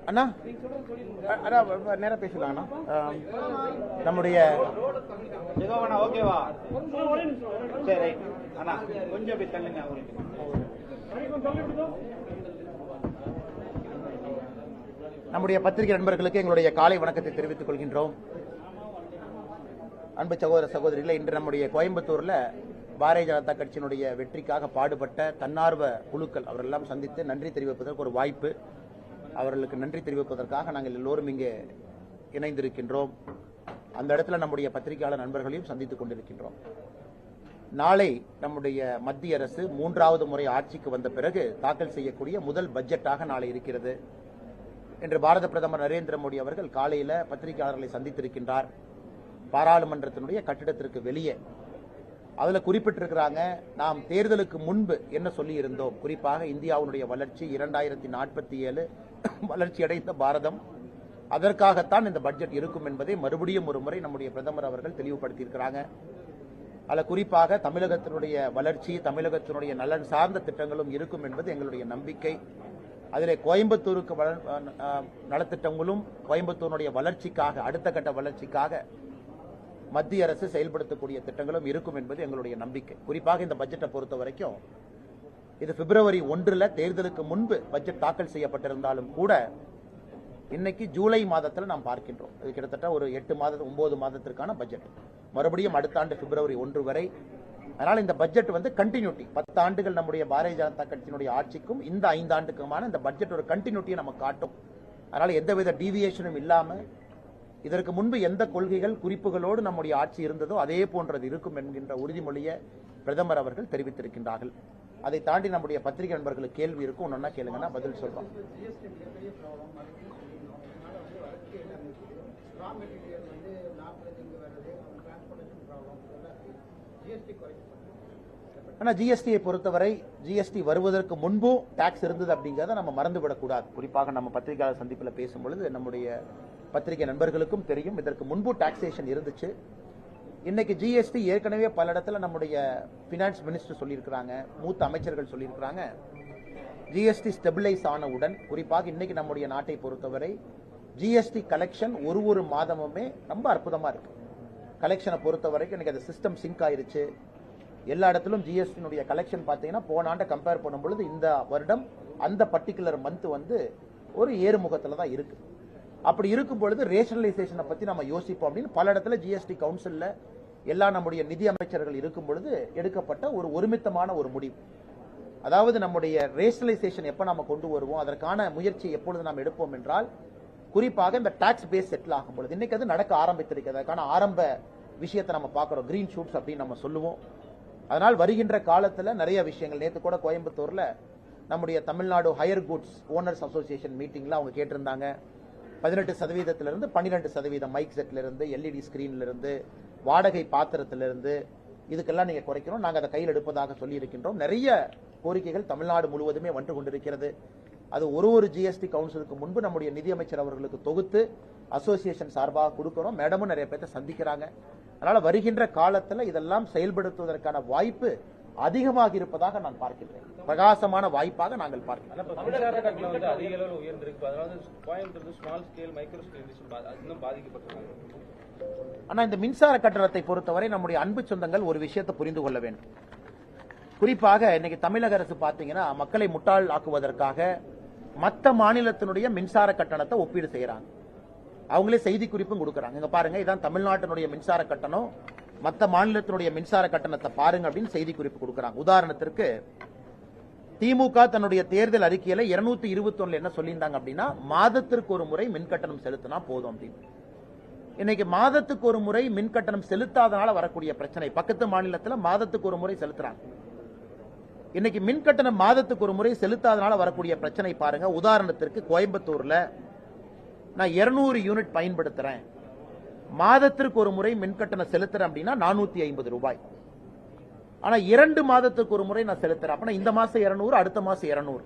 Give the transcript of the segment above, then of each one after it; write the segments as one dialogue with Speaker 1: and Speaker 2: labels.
Speaker 1: அண்ணா நேரம் பேசலாம்ண்ணா. நம்முடைய
Speaker 2: ஓகேவா? சரி அண்ணா, கொஞ்சம் போய் தள்ளுங்க.
Speaker 1: நம்முடைய பத்திரிகை நண்பர்களுக்கு எங்களுடைய காலை வணக்கத்தை தெரிவித்துக் கொள்கின்றோம். அன்பு சகோதர சகோதரிகளை, இன்று நம்முடைய கோயம்புத்தூர்ல பாரதிய ஜனதா கட்சியினுடைய வெற்றிக்காக பாடுபட்ட தன்னார்வ குழுக்கள் அவரெல்லாம் சந்தித்து நன்றி தெரிவிப்பதற்கு ஒரு வாய்ப்பு. அவர்களுக்கு நன்றி தெரிவிப்பதற்காக நாங்கள் எல்லோரும் இங்கே இணைந்திருக்கின்றோம். அந்த இடத்துல நம்முடைய பத்திரிகையாளர் நண்பர்களையும் சந்தித்துக் கொண்டிருக்கின்றோம். நாளை நம்முடைய மத்திய அரசு 3வது முறை ஆட்சிக்கு வந்த பிறகு தாக்கல் செய்யக்கூடிய முதல் பட்ஜெட்டாக நாளை இருக்கிறது. இன்று பாரத பிரதமர் நரேந்திர மோடி அவர்கள் காலையில பத்திரிகையாளர்களை சந்தித்திருக்கின்றார். பாராளுமன்றத்தினுடைய கட்டிடத்திற்கு வெளியே அதுல குறிப்பிட்டிருக்கிறாங்க, நாம் தேர்தலுக்கு முன்பு என்ன சொல்லி இருந்தோம், குறிப்பாக இந்தியாவுடைய வளர்ச்சி 2047 வளர்ச்சி அடைந்த பாரதம், அதற்காகத்தான் இந்த பட்ஜெட் இருக்கும் என்பதை மறுபடியும் ஒரு முறை நம்முடைய பிரதமர் அவர்கள் தெளிவுபடுத்தியிருக்கிறாங்க. அதில் குறிப்பாக தமிழகத்தினுடைய வளர்ச்சி, தமிழகத்தினுடைய நலன் சார்ந்த திட்டங்களும் இருக்கும் என்பது எங்களுடைய நம்பிக்கை. அதிலே கோயம்புத்தூருக்கு நலத்திட்டங்களும் கோயம்புத்தூருடைய வளர்ச்சிக்காக, அடுத்த கட்ட வளர்ச்சிக்காக மத்திய அரசு செயல்படுத்தக்கூடிய திட்டங்களும் இருக்கும் என்பது எங்களுடைய நம்பிக்கை. குறிப்பாக இந்த பட்ஜெட்டை பொறுத்த வரைக்கும் இது பிப்ரவரி 1 தேர்தலுக்கு முன்பு பட்ஜெட் தாக்கல் செய்யப்பட்டிருந்தாலும் கூட இன்னைக்கு ஜூலை மாதத்தில் நாம் பார்க்கின்றோம். இது கிட்டத்தட்ட ஒரு 9 மாதத்திற்கான பட்ஜெட், மறுபடியும் அடுத்த ஆண்டு பிப்ரவரி 1 வரை. அதனால் இந்த பட்ஜெட் கண்டினியூட்டி, 10 ஆண்டுகள் நம்முடைய பாரதிய ஜனதா கட்சியினுடைய ஆட்சிக்கும் இந்த 5 ஆண்டுக்குமான இந்த பட்ஜெட் ஒரு கண்டினியூட்டியை நம்ம காட்டும். அதனால எந்தவித டீவியேஷனும் இல்லாம இதற்கு முன்பு எந்த கொள்கைகள் குறிப்புகளோடு நம்முடைய ஆட்சி இருந்ததோ அதே போன்றது இருக்கும் என்கின்ற உறுதிமொழியை பிரதமர் அவர்கள் தெரிவித்திருக்கின்றார்கள். அதை தாண்டி நம்முடைய பத்திரிகை நண்பர்களுக்கு கேள்வி இருக்கும், ஒன்னொன்னா கேளுங்கன்னா பதில் சொல்றோம். ஆனா ஜிஎஸ்டியை பொறுத்தவரை ஜிஎஸ்டி வருவதற்கு முன்பும் டாக்ஸ் இருந்தது அப்படிங்கறத நம்ம மறந்துவிடக்கூடாது. குறிப்பாக நம்ம பத்திரிகையாளர் சந்திப்பில் பேசும்பொழுது நம்முடைய பத்திரிகை நண்பர்களுக்கும் தெரியும், இதற்கு முன்பு டாக்ஸேஷன் இருந்துச்சு. இன்னைக்கு ஜிஎஸ்டி ஏற்கனவே பல இடத்துல நம்முடைய பினான்ஸ் மினிஸ்டர் சொல்லியிருக்கிறாங்க, மூத்த அமைச்சர்கள் சொல்லியிருக்கிறாங்க, ஜிஎஸ்டி ஸ்டெபிலைஸ் ஆனவுடன், குறிப்பாக இன்னைக்கு நம்முடைய நாட்டை பொறுத்தவரை ஜிஎஸ்டி கலெக்ஷன் ஒரு மாதமுமே ரொம்ப அற்புதமா இருக்கு. கலெக்ஷனை பொறுத்த வரைக்கும் இன்னைக்கு அது சிஸ்டம் சிங்க் ஆயிருச்சு. எல்லா இடத்திலும் ஜிஎஸ்டி கலெக்ஷன் பார்த்தீங்கன்னா போன ஆண்டை கம்பேர் பண்ணும்பொழுது இந்த வருடம் அந்த பர்டிகுலர் மந்த் ஒரு ஏறுமுகத்தில் தான் இருக்கு. அப்படி இருக்கும் பொழுது ரேஷனலைசேஷனை பத்தி நம்ம யோசிப்போம் அப்படின்னு பல இடத்துல ஜிஎஸ்டி கவுன்சில்ல எல்லா நம்முடைய நிதி அமைச்சர்கள் இருக்கும் பொழுது எடுக்கப்பட்ட ஒரு ஒருமித்தமான ஒரு முடிவு. அதாவது நம்முடைய ரேஷனலைசேஷன் எப்ப நாம கொண்டு வருவோம், அதற்கான முயற்சியை எப்பொழுது நாம் எடுப்போம் என்றால் குறிப்பாக இந்த டாக்ஸ் பேஸ் செட்டில் ஆகும் பொழுது. இன்னைக்கு அது நடக்க ஆரம்பித்திருக்கிறது. அதற்கான ஆரம்ப விஷயத்தை நம்ம பார்க்கிறோம், கிரீன் ஷூட்ஸ் அப்படின்னு நம்ம சொல்லுவோம். அதனால் வருகின்ற காலத்துல நிறைய விஷயங்கள், நேற்று கூட கோயம்புத்தூர்ல நம்முடைய Tamil Nadu higher goods owners association மீட்டிங்ல அவங்க கேட்டிருந்தாங்க, 18% 12% மைக் செட்ல இருந்து, எல்இடி ஸ்கிரீன்ல இருந்து, வாடகை பாத்திரத்திலிருந்து இதுக்கெல்லாம் நீங்க குறைக்கணும், நாங்க அதை கையில் எடுப்பதாக சொல்லி இருக்கின்றோம். நிறைய கோரிக்கைகள் தமிழ்நாடு முழுவதுமே வந்து கொண்டிருக்கிறது. அது ஒரு ஜிஎஸ்டி கவுன்சிலுக்கு முன்பு நம்முடைய நிதியமைச்சர் அவர்களுக்கு தொகுத்து அசோசியேஷன் சார்பாக கொடுக்கிறோம். மேடமும் நிறைய பேர்த்த சந்திக்கிறாங்க. அதனால வருகின்ற காலத்தில் இதெல்லாம் செயல்படுத்துவதற்கான வாய்ப்பு அதிகமாக இருப்பதாக நான் பார்க்கிறேன். பிரகாசமான வாய்ப்பாக நாங்கள் பார்க்கிறோம். ஆனா இந்த மின்சார கட்டணத்தை பொறுத்தவரை நம்முடைய அன்பு சொந்தங்கள் ஒரு விஷயத்தை புரிந்து கொள்ள வேண்டும். குறிப்பாக இன்னைக்கு தமிழக அரசு பாத்தீங்கன்னா மக்களை முட்டாள் ஆக்குவதற்காக மற்ற மாநிலத்தினுடைய மின்சார கட்டணத்தை ஒப்பீடு செய்யறாங்க. அவங்களே செய்தி குறிப்பும் கொடுக்கறாங்க. இங்க பாருங்க, இதான் தமிழ்நாட்டினுடைய மின்சார கட்டணம், மற்ற மாநிலத்தினுடைய மின்சார கட்டணத்தை பாருங்க அப்படின்னு செய்தி குறிப்பு கொடுக்கறாங்க. உதாரணத்திற்கு திமுக தன்னுடைய தேர்தல் அறிக்கையில 221 என்ன சொல்லியிருந்தாங்க அப்படின்னா, மாதத்திற்கு ஒரு முறை மின் கட்டணம் செலுத்தினா போதும் அப்படின்னு. இன்னைக்கு மாதத்துக்கு ஒரு முறை மின் கட்டணம் செலுத்தாதனால வரக்கூடிய பிரச்சனை, பக்கத்து மாநிலத்தில் மாதத்துக்கு ஒரு முறை செலுத்துறாங்க. இன்னைக்கு மின் கட்டணம் மாதத்துக்கு ஒரு முறை செலுத்தாதனால வரக்கூடிய பிரச்சனை பாருங்க. உதாரணத்திற்கு கோயம்புத்தூர்ல நான் 200 யூனிட் பயன்படுத்துறேன், மாதத்திற்கு ஒரு முறை மின் கட்டணம் செலுத்துறேன் அப்படின்னா 450 ரூபாய். ஆனா 2 மாதத்துக்கு ஒரு முறை நான் செலுத்துறேன், அப்ப இந்த மாசம் 200, அடுத்த மாசம் 200.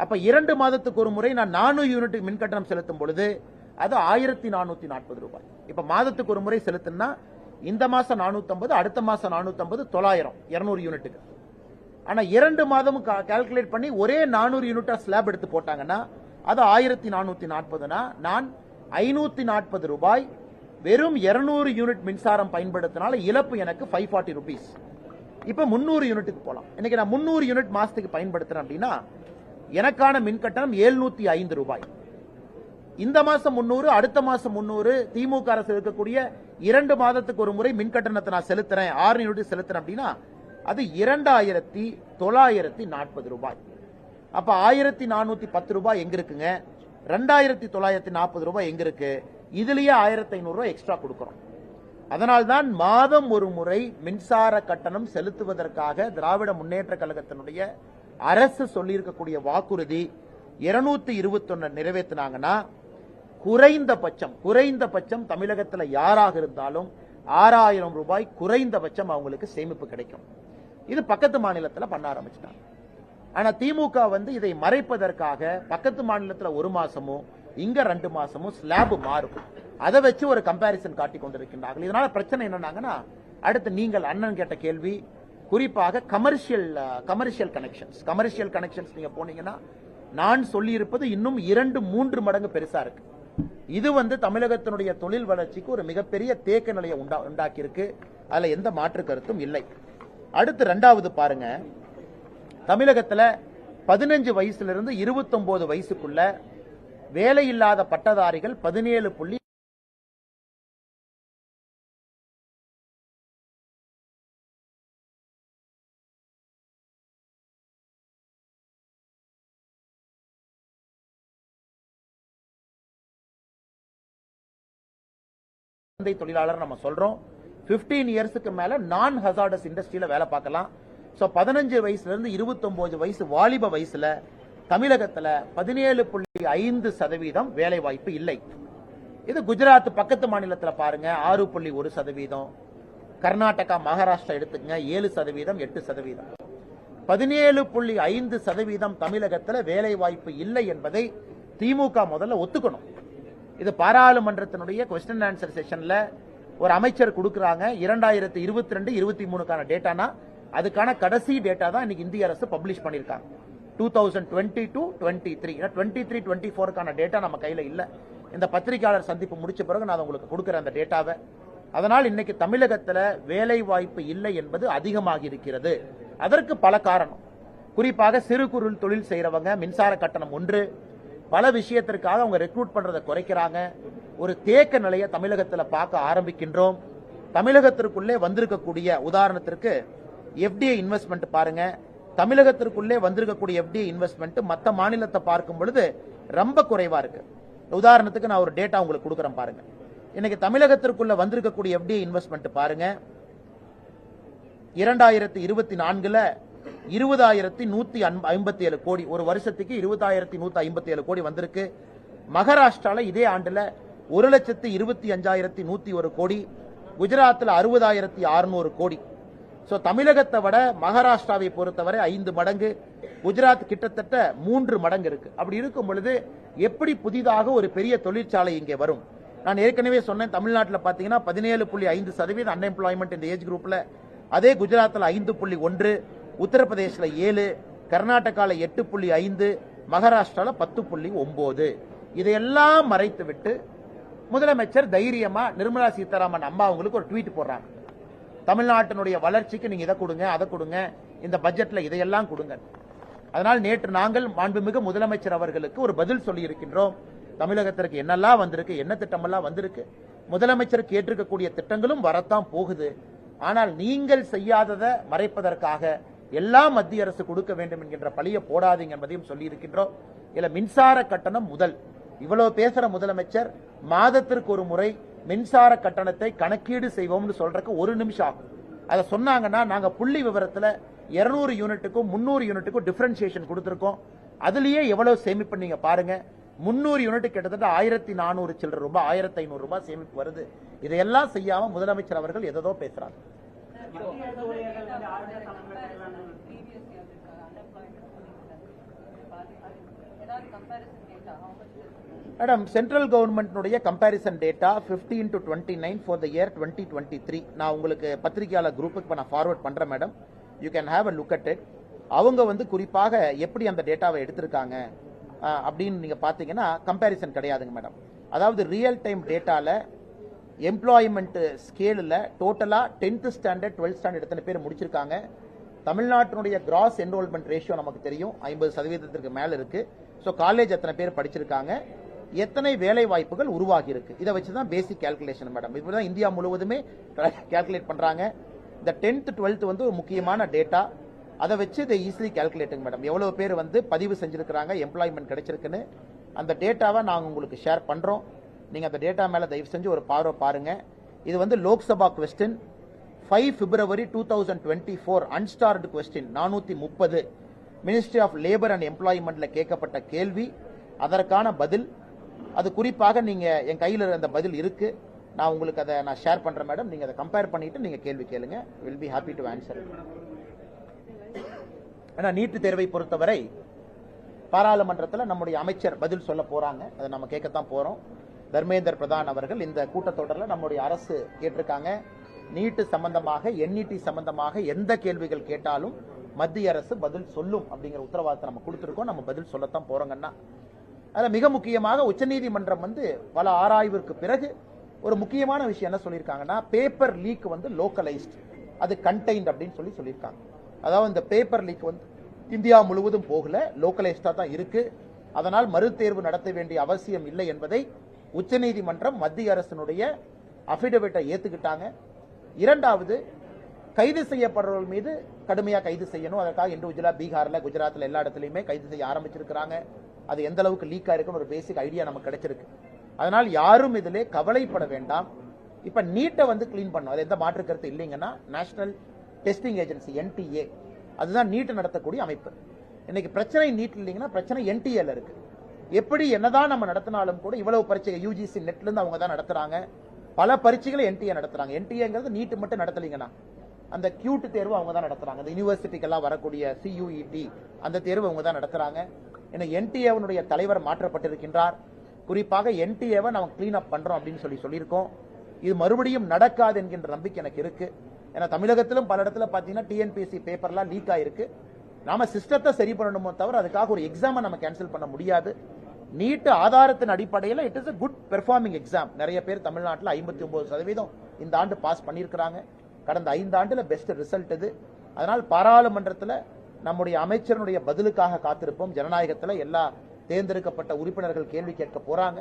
Speaker 1: அப்ப 2 மாதத்துக்கு ஒரு முறை நான் 400 யூனிட் மின் கட்டணம் செலுத்தும் பொழுது அது 1440 ரூபாய். இப்ப மாதத்துக்கு ஒரு முறை செலுத்தினா இந்த மாசம் 450, அடுத்த மாசம் 450, 900, 200 யூனிட்டுக்கு. ஆனா 2 மாதமும் கால்குலேட் பண்ணி ஒரே 400 யூனிட்டா ஸ்லாப் எடுத்து போட்டாங்கன்னா அது 1440. நான் 540 ரூபாய் வெறும் 200 யூனிட் மின்சாரம் பயன்படுத்தினால இழப்பு எனக்கு 540 rupees. இப்ப 300 யூனிட்டுக்கு போலாம். இன்னைக்கு நான் 300 யூனிட் மாசத்துக்கு பயன்படுத்துறேன் அப்படின்னா எனக்கான மின் கட்டணம் 705 ரூபாய். இந்த மாசம் 300, அடுத்த மாசம் 300. திமுக அரசு இருக்கக்கூடிய 2 மாதத்துக்கு ஒரு முறை மின் கட்டணத்தை நான் செலுத்துறேன், 6 யூனிட் செலுத்துறேன் அப்படின்னா அது 2940 ரூபாய். அப்ப 1410 ரூபாய் எங்க இருக்குங்க? 2940 ரூபாய் எங்க இருக்கு? இதுலயே 1500 ரூபாய் எக்ஸ்ட்ரா கொடுக்கிறோம். அதனால்தான் மாதம் ஒரு முறை மின்சார கட்டணம் செலுத்துவதற்காக திராவிட முன்னேற்ற கழகத்தினுடைய அரசு சொல்லியிருக்கக்கூடிய வாக்குறுதி 221 நிறைவேற்றினாங்கன்னா குறைந்தபட்சம் தமிழகத்தில் யாராக இருந்தாலும் 6000 ரூபாய் குறைந்தபட்சம் அவங்களுக்கு சேமிப்பு கிடைக்கும். இது பக்கத்து மாநிலத்தில் பண்ண ஆரம்பிச்சிட்டாங்க. ஆனா திமுக இதை மறைப்பதற்காக பக்கத்து மாநிலத்தில் 1 மாசமும் இங்க 2 மாசமும் ஸ்லாப் மாறும். அதை வச்சு ஒரு கம்பாரிசன் காட்டி கொண்டிருக்கின்றார்கள். இதனால பிரச்சனை என்னன்னாங்கன்னா, அடுத்து நீங்கள் அண்ணன் கேட்ட கேள்வி குறிப்பாக கமர்ஷியல் கனெக்ஷன்ஸ் நீங்க போனீங்கன்னா நான் சொல்லி இருப்பது இன்னும் 2-3 மடங்கு பெருசா இருக்கு. இது தமிழகத்தினுடைய தொழில் வளர்ச்சிக்கு ஒரு மிகப்பெரிய தேக்க நிலையை உண்டாக்கி இருக்கு. அதுல எந்த மாற்று கருத்தும் இல்லை. அடுத்து 2வது பாருங்க, தமிழகத்துல 15 வயசுல இருந்து 29 வயசுக்குள்ள வேலையில்லாத பட்டதாரிகள் 17. தொழிலாளர் நம்ம சொல்றோம். 15 இயர்ஸ்க்கு மேல நான் ஹசார்டஸ் இண்டஸ்ட்ரியில வேலை பார்க்கலாம். 15 வயசுல இருந்து 29 வயசு வாலிப வயசுல தமிழகத்துல 17.5% வேலை வாய்ப்பு இல்லை. இது குஜராத் பக்கத்து மாநிலத்தில் பாருங்க 6.1%, கர்நாடகா மகாராஷ்டிரா எடுத்துக்கங்க 7%, 8%. 17.5% தமிழகத்தில் வேலை வாய்ப்பு இல்லை என்பதை திமுக முதல்ல ஒத்துக்கணும். இது பாராளுமன்றத்தினுடைய கொஸ்டின் ஆன்சர் செஷன்ல ஒரு அமைச்சர் கொடுக்கறாங்க. 2022-23க்கான டேட்டானா அதுக்கான கடைசி டேட்டா தான் இன்னைக்கு இந்திய அரசு பப்ளிஷ் பண்ணிருக்காங்க. 2022-23 23-24க்கான டேட்டா நம்ம கையில இல்ல. இந்த பத்திரிகையாளர் சந்திப்பு முடிச்ச பிறகு நான் உங்களுக்கு கொடுக்கிறேன் அந்த டேட்டாவை. அதனால் இன்னைக்கு தமிழகத்தில் வேலை வாய்ப்பு இல்லை என்பது அதிகமாக இருக்கிறது. அதற்கு பல காரணம். குறிப்பாக சிறு குறு தொழில் செய்யறவங்க மின்சார கட்டணம் ஒன்று, பல விஷயத்திற்காக அவங்க ரெக்ரூட் பண்றதை குறைக்கிறாங்க. ஒரு தேக்க நிலையை தமிழகத்தில் பார்க்க ஆரம்பிக்கின்றோம். தமிழகத்திற்குள்ளே வந்திருக்கக்கூடிய உதாரணத்திற்கு எஃப்டிஐ இன்வெஸ்ட்மெண்ட் பாருங்க. தமிழகத்திற்குள்ளே வந்திருக்கக்கூடிய எஃப்டிஐ இன்வெஸ்ட்மெண்ட் மற்ற மாநிலத்தை பார்க்கும் பொழுது ரொம்ப குறைவா இருக்கு. உதாரணத்துக்கு நான் ஒரு டேட்டா உங்களுக்கு கொடுக்குறேன் பாருங்க. இன்னைக்கு தமிழகத்திற்குள்ள வந்திருக்கக்கூடிய எஃப்டிஐ இன்வெஸ்ட்மெண்ட் பாருங்க, 2024ல 20,157 கோடி, ஒரு வருஷத்துக்கு 20,157 கோடி வந்திருக்கு. மகாராஷ்டிரால இதே ஆண்டுல 1,25,101 கோடி, குஜராத்தில் 60,600 கோடி. தமிழகத்தை விட மகாராஷ்டிராவை பொறுத்தவரை 5 மடங்கு, குஜராத் கிட்டத்தட்ட 3 மடங்கு இருக்கு. அப்படி இருக்கும் பொழுது எப்படி புதிதாக ஒரு பெரிய தொழிற்சாலை இங்கே வரும்? நான் ஏற்கனவே சொன்னேன், தமிழ்நாட்டில் பாத்தீங்கன்னா 17.5% அன்எம்ப்ளாய்மெண்ட் இந்த ஏஜ் குரூப்ல. அதே குஜராத்தில் 5.1, உத்தரப்பிரதேசில் 7, கர்நாடகாவில் 8.5, மகாராஷ்டிராவில் 10.9. இதையெல்லாம் மறைத்து விட்டு முதலமைச்சர் தைரியமா நிர்மலா சீதாராமன் அம்மா அவங்களுக்கு ஒரு ட்வீட் போடுறாங்க. தமிழ்நாட்டினுடைய வளர்ச்சிக்கு நீங்க இதை கொடுங்க, அதை கொடுங்க, இந்த பட்ஜெட்ல இதையெல்லாம் கொடுங்க. அதனால் நேற்று நாங்கள் மாண்புமிகு முதலமைச்சர் அவர்களுக்கு ஒரு பதில் சொல்லி இருக்கின்றோம். தமிழகத்திற்கு என்னெல்லாம் வந்திருக்கு, என்ன திட்டமெல்லாம் வந்திருக்கு, முதலமைச்சர் கேட்டிருக்கக்கூடிய திட்டங்களும் வரத்தான் போகுது. ஆனால் நீங்கள் செய்யாததை மறைப்பதற்காக எல்லாம் மத்திய அரசு கொடுக்க வேண்டும் என்கின்ற பழியை போடாதீங்க என்பதையும் சொல்லி இருக்கின்றோம். இல்ல மின்சார கட்டணம் முதல் இவ்வளவு பேசுற முதலமைச்சர் மாதத்திற்கு ஒரு முறை மின்சார கட்டணத்தை கணக்கீடு செய்வோம்னு சொல்றதுக்கு 1 நிமிஷம் ஆகும். அதை சொன்னாங்கன்னா நாங்க புள்ளி விவரத்துல 200 யூனிட்டுக்கும் 300 யூனிட்டுக்கும் டிஃபரன்சியேஷன் கொடுத்திருக்கோம். அதுலயே எவ்வளவு சேமிப்பு நீங்க பாருங்க. 300 யூனிட் கிட்டத்தட்ட 1,400 சில்லற ரூபாய், 1,500 ரூபாய் சேமிப்பு வருது. இதையெல்லாம் செய்யாம முதலமைச்சர் அவர்கள் எதோ பேசுறாங்க. Madam, central government comparison data 15 to 29 for the year 2023 நான் உங்களுக்கு பத்திரிகையாளர் குரூப்புக்கு நான் ஃபார்வர்ட் பண்றேன் madam. You can have a look at it. அவங்க குறிப்பாக எப்படி அந்த டேட்டாவை எடுத்திருக்காங்க அப்படின்னு நீங்க பாத்தீங்கன்னா கம்பேரிசன் கிடையாதுங்க மேடம். அதாவது ரியல் டைம் டேட்டால எம்ப்ளாய்மெண்ட் ஸ்கேலில் டோட்டலா 10th ஸ்டாண்டர்ட் 12th ஸ்டாண்டர்ட் எத்தனை பேர் முடிச்சிருக்காங்க. தமிழ்நாட்டினுடைய கிராஸ் என்ரோல்மெண்ட் ரேஷியோ நமக்கு தெரியும் 50% மேல இருக்கு. ஸோ காலேஜ் எத்தனை பேர் படிச்சிருக்காங்க, எத்தனை வேலை வாய்ப்புகள் உருவாகி இருக்கு, இதை வச்சுதான் பேசிக் கால்குலேஷன் மேடம். இப்படிதான் இந்தியா முழுவதுமே கால்குலேட் பண்றாங்க. இந்த 10th 12th வந்து ஒரு முக்கியமான டேட்டா. அதை வச்சு இதை ஈஸிலி கால்குலேட்டுங்க மேடம். எவ்வளவு பேர் வந்து பதிவு செஞ்சிருக்கிறாங்க, எம்ப்ளாய்மெண்ட் கிடைச்சிருக்குன்னு அந்த டேட்டாவை நாங்கள் உங்களுக்கு ஷேர் பண்றோம். நீங்க அந்த டேட்டா மேல தயவு செஞ்சு ஒரு பார்வை பாருங்க. இது வந்து Lok Sabha question 5 February 2024 unstarred question 430 ministry of labour and எம்ப்ளாய்மெண்ட்ல கேட்கப்பட்ட கேள்வி, அதற்கான பதில். அது குறிப்பாக நீங்க என் கையில் அந்த பதில் இருக்கு, நான் உங்களுக்கு அதை நான் ஷேர் பண்றேன் மேடம். நீங்க அதை கம்பேர் பண்ணிட்டு நீங்க கேள்வி கேளுங்க. Will be happy to answer. ஏன்னா நீட்டு தேர்வை பொறுத்தவரை பாராளுமன்றத்தில் நம்முடைய அமைச்சர் பதில் சொல்ல போறாங்க, அதை நம்ம கேட்கத்தான் போறோம். தர்மேந்திர பிரதான் அவர்கள் இந்த கூட்டத்தொடரில் நம்முடைய அரசு கேட்டிருக்காங்க, நீட்டு சம்பந்தமாக என்இடி சம்பந்தமாக எந்த கேள்விகள் கேட்டாலும் மத்திய அரசு பதில் சொல்லும் அப்படிங்கிற உத்தரவாதத்தை நம்ம கொடுத்திருக்கோம். நம்ம பதில் சொல்லத்தான் போறோங்கன்னா, அதில் மிக முக்கியமாக உச்சநீதிமன்றம் வந்து பல ஆராய்விற்கு பிறகு ஒரு முக்கியமான விஷயம் என்ன சொல்லியிருக்காங்கன்னா, பேப்பர் லீக் வந்து லோக்கலைஸ்ட், அது கண்டெய்ன்ட் அப்படின்னு சொல்லியிருக்காங்க. அதாவது இந்த பேப்பர் லீக் வந்து இந்தியா முழுவதும் போகல, லோக்கலைஸ்டா தான் இருக்கு. அதனால் மறுதேர்வு நடத்த வேண்டிய அவசியம் இல்லை என்பதை உச்சநீதிமன்றம் மத்திய அரசினுடைய அபிடவிட்டை ஏத்துக்கிட்டாங்க. இரண்டாவது, கைது செய்யப்படுறவர்கள் மீது கடுமையாக கைது செய்யணும். அதற்காக இண்டிவிஜுவலா பீகார்ல, குஜராத்ல எல்லா இடத்துலையுமே கைது செய்ய ஆரம்பிச்சிருக்கிறாங்க. அது எந்த அளவுக்கு லீக் ஆயிருக்குன்னு ஒரு பேசிக் ஐடியா நமக்கு கிடைச்சிருக்கு. அதனால் யாரும் இதிலே கவலைப்பட வேண்டாம். இப்ப நீட்டை வந்து கிளீன் பண்ணும், அது எந்த மாற்று கருத்து இல்லைங்கன்னா நேஷனல் டெஸ்டிங் ஏஜென்சி NTA அதுதான் நீட் நடத்தக்கூடிய அமைப்பு. இன்னைக்கு பிரச்சனை நீட் இல்லைங்கன்னா பிரச்சனை NTA இருக்கு. எப்படி என்னதான் நம்ம நடத்தினாலும் கூட இவ்வளவு பரீட்சை UGC நெட்ல இருந்து அவங்க தான் நடத்துறாங்க. பல பரீட்சைகளை NTA நடத்துறாங்க. NTAங்கிறது நீட் மட்டும் நடத்தலீங்கன்னா அந்த கியூட் தேர்வு அவங்க தான் நடத்துறாங்க. அந்த யூனிவர்சிட்டிக்கெல்லாம் வரக்கூடிய CUET அந்த தேர்வு அவங்க தான் நடத்துறாங்க. ஏன்னா NTA தலைவர் மாற்றப்பட்டிருக்கின்றார். குறிப்பாக NTA-வை நம்ம கிளீன் அப் பண்றோம் அப்படின்னு சொல்லியிருக்கோம். இது மறுபடியும் நடக்காது என்கின்ற நம்பிக்கை எனக்கு இருக்கு. ஏன்னா தமிழகத்திலும் பல இடத்துல பாத்தீங்கன்னா TNPSC பேப்பர்லாம் லீக் ஆயிருக்கு. நாம சிஸ்டத்தை சரி பண்ணணுமோ தவிர அதுக்காக ஒரு எக்ஸாமை நம்ம கேன்சல் பண்ண முடியாது. நீட் ஆதாரத்தின் அடிப்படையில் it is a good performing exam. நிறைய பேர் தமிழ்நாட்டில் 59% இந்த ஆண்டு பாஸ் பண்ணியிருக்கிறாங்க. கடந்த 5 ஆண்டுல பெஸ்ட் ரிசல்ட் இது. அதனால் பாராளுமன்றத்தில் நம்முடைய அமைச்சருடைய பதிலுக்காக காத்திருப்போம். ஜனநாயகத்தில் எல்லா தேர்ந்தெடுக்கப்பட்ட உறுப்பினர்கள் கேள்வி கேட்க போறாங்க.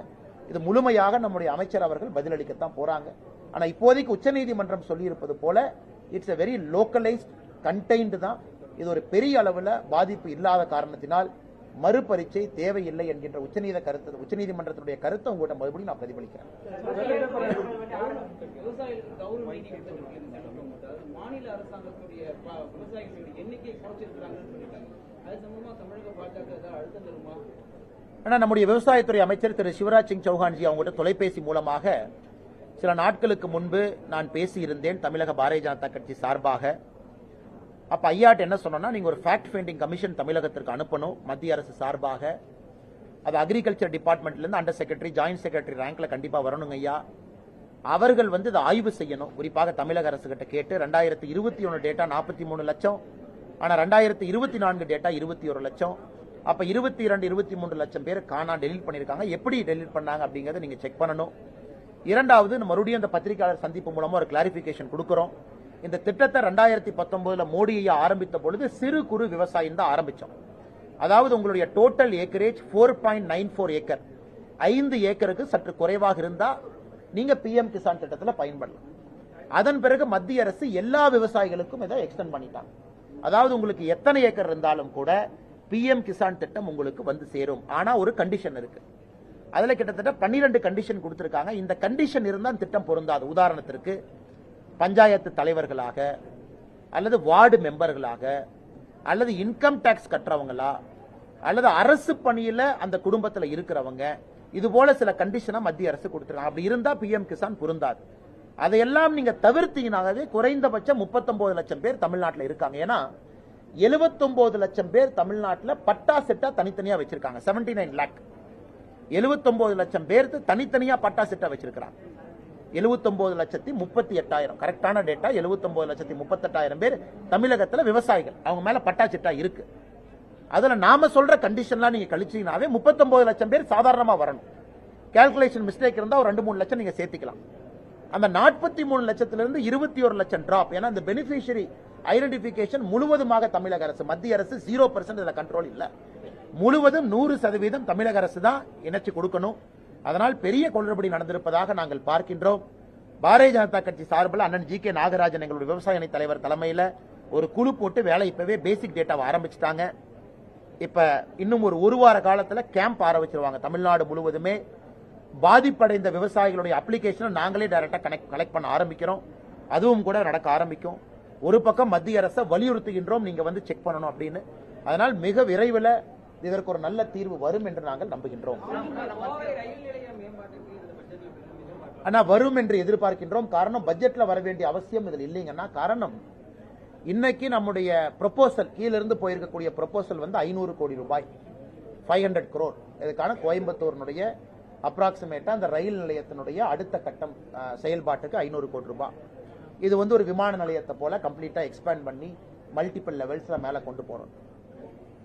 Speaker 1: இது முழுமையாக நம்முடைய அமைச்சர் அவர்கள் பதிலளிக்கத்தான் போறாங்க. ஆனா இப்போதைக்கு உச்சநீதிமன்றம் சொல்லி இருப்பது போல it's a very localised contained தான். இது ஒரு பெரிய அளவில் பாதிப்பு இல்லாத காரணத்தினால் மறுபரீட்சை தேவையில்லை என்கின்ற உச்சநீதிமன்றத்தினுடைய கருத்தை உங்கள்கிட்ட மறுபடியும் நான் பிரதிபலிக்கிறேன்.
Speaker 3: மாநில அரசாங்கத்துடைய விவசாயிகளுடைய எண்ணிக்கை குறைச்சிருக்கிறாங்கன்னு சொல்லிட்டாங்க. அது சம்பந்தமா தமிழக பாஜக ஏதாவது அழுத்தம் தருமா?
Speaker 1: ஆனா நம்முடைய விவசாயத்துறை அமைச்சர் திரு சிவராஜ் சிங் சௌஹான்ஜி அவங்கள்ட்ட தொலைபேசி மூலமாக சில நாட்களுக்கு முன்பு நான் பேசியிருந்தேன் தமிழக பாரதிய ஜனதா கட்சி சார்பாக. அப்ப ஐயாட்ட என்ன சொன்னோம்னா, நீங்க ஒரு ஃபேக்ட் ஃபைண்டிங் கமிஷன் தமிழகத்திற்கு அனுப்பணும் மத்திய அரசு சார்பாக. அது அக்ரிகல்ச்சர் டிபார்ட்மெண்ட்ல இருந்து அண்டர் செக்ரட்டரி, ஜாயிண்ட் செக்ரட்டரி ரேங்க்ல கண்டிப்பா வரணுங்க ஐயா. அவர்கள் வந்து இதை ஆய்வு செய்யணும். குறிப்பாக தமிழக அரசு கிட்ட கேட்டு 2021 டேட்டா 43 லட்சம், ஆனா 2024 டேட்டா 21 லட்சம். அப்ப 22, 23 லட்சம் பேர் காணா டெலீட் பண்ணிருக்காங்க. எப்படி டெலீட் பண்ணாங்க அப்படிங்கறத நீங்க செக் பண்ணணும். இரண்டாவது, மறுபடியும் இந்த பத்திரிகையாளர் சந்திப்பு மூலமா ஒரு கிளாரிபிகேஷன் கொடுக்கிறோம். இந்த திட்டத்தை 2019 மோடி ஐயா ஆரம்பித்த பொழுது சிறு குறு விவசாயம் தான் ஆரம்பிச்சோம். அதாவது உங்களுடைய டோட்டல் ஏக்கரேஜ் 4.94 ஏக்கர், 5 ஏக்கருக்கு சற்று குறைவாக இருந்தா நீங்க PM கிசான் திட்டத்தில் பயன்படலாம். அதன் பிறகு மத்திய அரசு எல்லா விவசாயிகளுக்கும் இதை எக்ஸ்டெண்ட் பண்ணிட்டாங்க. அதாவது உங்களுக்கு எத்தனை ஏக்கர் இருந்தாலும் கூட PM கிசான் திட்டம் உங்களுக்கு வந்து சேரும். ஆனா ஒரு கண்டிஷன் இருக்கு. அதுல கிட்டத்தட்ட 12 கண்டிஷன் கொடுத்திருக்காங்க. இந்த கண்டிஷன் இருந்தா திட்டம் பொருந்தாது. உதாரணத்திற்கு பஞ்சாயத்து தலைவர்களாக அல்லது வார்டு மெம்பர்களாக அல்லது இன்கம் டாக்ஸ் கட்டுறவங்களா அல்லது அரசு பணியில அந்த குடும்பத்தில் இருக்கிறவங்க, இது போல சில கண்டிஷனை மத்திய அரசு கொடுத்திருக்காங்க. அப்படி இருந்தா PM கிசான் பொருந்தாது. அதையெல்லாம் நீங்க தவிர்த்தீங்கன்னாவே குறைந்தபட்சம் 39 லட்சம் பேர் தமிழ்நாட்டில் இருக்காங்க. ஏன்னா 79 லட்சம் பேர் தமிழ்நாட்டில் பட்டா செட்டா தனித்தனியா வச்சிருக்காங்க. 79 லேக் 79 லட்சம் பேருக்கு தனித்தனியா பட்டா செட்டா வச்சிருக்காங்க. 79,38,000 கரெக்டான டேட்டா. 79,38,000 பேர் தமிழகத்தில் விவசாயிகள், அவங்க மேல பட்டா சிட்டா இருக்கு. அதுல நாம சொல்ற கண்டிஷன்லாம் நீங்க கழிச்சீங்கன்னாவே 39 லட்சம் பேர் சாதாரணமா வரணும். கால்குலேஷன் மிஸ்டேக் இருந்தா ஒரு 2-3 லட்சம் நீங்க சேர்த்துக்கலாம். அந்த 43 லட்சத்திலிருந்து 21 லட்சம் டிராப். ஏன்னா இந்த பெனிஃபிஷியரி ஐடென்டிபிகேஷன் முழுவதுமாக தமிழக அரசு, மத்திய அரசு 0% இதுல கண்ட்ரோல் இல்ல. முழுவதும் 100% தமிழக அரசு தான் இணைச்சு கொடுக்கணும். அதனால் பெரிய குளறுபடி நடந்திருப்பதாக நாங்கள் பார்க்கின்றோம். பாரதிய ஜனதா கட்சி சார்பில் அண்ணன் ஜி.கே. நாகராஜன் எங்களுடைய விவசாய அணி தலைவர் தலைமையில் ஒரு குழு போட்டு வேலை இப்பவே பேசிக் டேட்டாவை ஆரம்பிச்சுட்டாங்க. இப்ப இன்னும் ஒரு வார காலத்துல கேம்ப் ஆரம்பிச்சிருவாங்க. தமிழ்நாடு முழுவதுமே பாதிப்படைந்த விவசாயிகளுடைய அப்ளிகேஷனை நாங்களே டைரக்டா கலெக்ட் பண்ண ஆரம்பிக்கிறோம். அதுவும் கூட நடக்க ஆரம்பிக்கும். ஒரு பக்கம் மத்திய அரசை வலியுறுத்துகின்றோம், நீங்க வந்து செக் பண்ணணும் அப்படின்னு. அதனால் மிக விரைவில் இதற்கு ஒரு நல்ல தீர்வு வரும் என்று நாங்கள் நம்புகின்றோம். ஆனா வரும் என்று எதிர்பார்க்கின்றோம். காரணம், பட்ஜெட்ல வர வேண்டிய அவசியம் இதில் இல்லைங்கன்னா, காரணம் இன்னைக்கு நம்முடைய ப்ரொபோசல் கீழிருந்து போயிருக்கக்கூடிய ப்ரொபோசல் வந்து 500 கோடி ரூபாய், 500 crore. இதுக்கான கோயம்புத்தூரினுடைய அப்ராக்சிமேட்டா அந்த ரயில் நிலையத்தினுடைய அடுத்த கட்டம் செயல்பாட்டுக்கு 500 கோடி ரூபாய். இது வந்து ஒரு விமான நிலையத்தை போல கம்ப்ளீட்டா எக்ஸ்பேண்ட் பண்ணி மல்டிபிள் லெவல்ஸ்ல மேல கொண்டு போறோம்.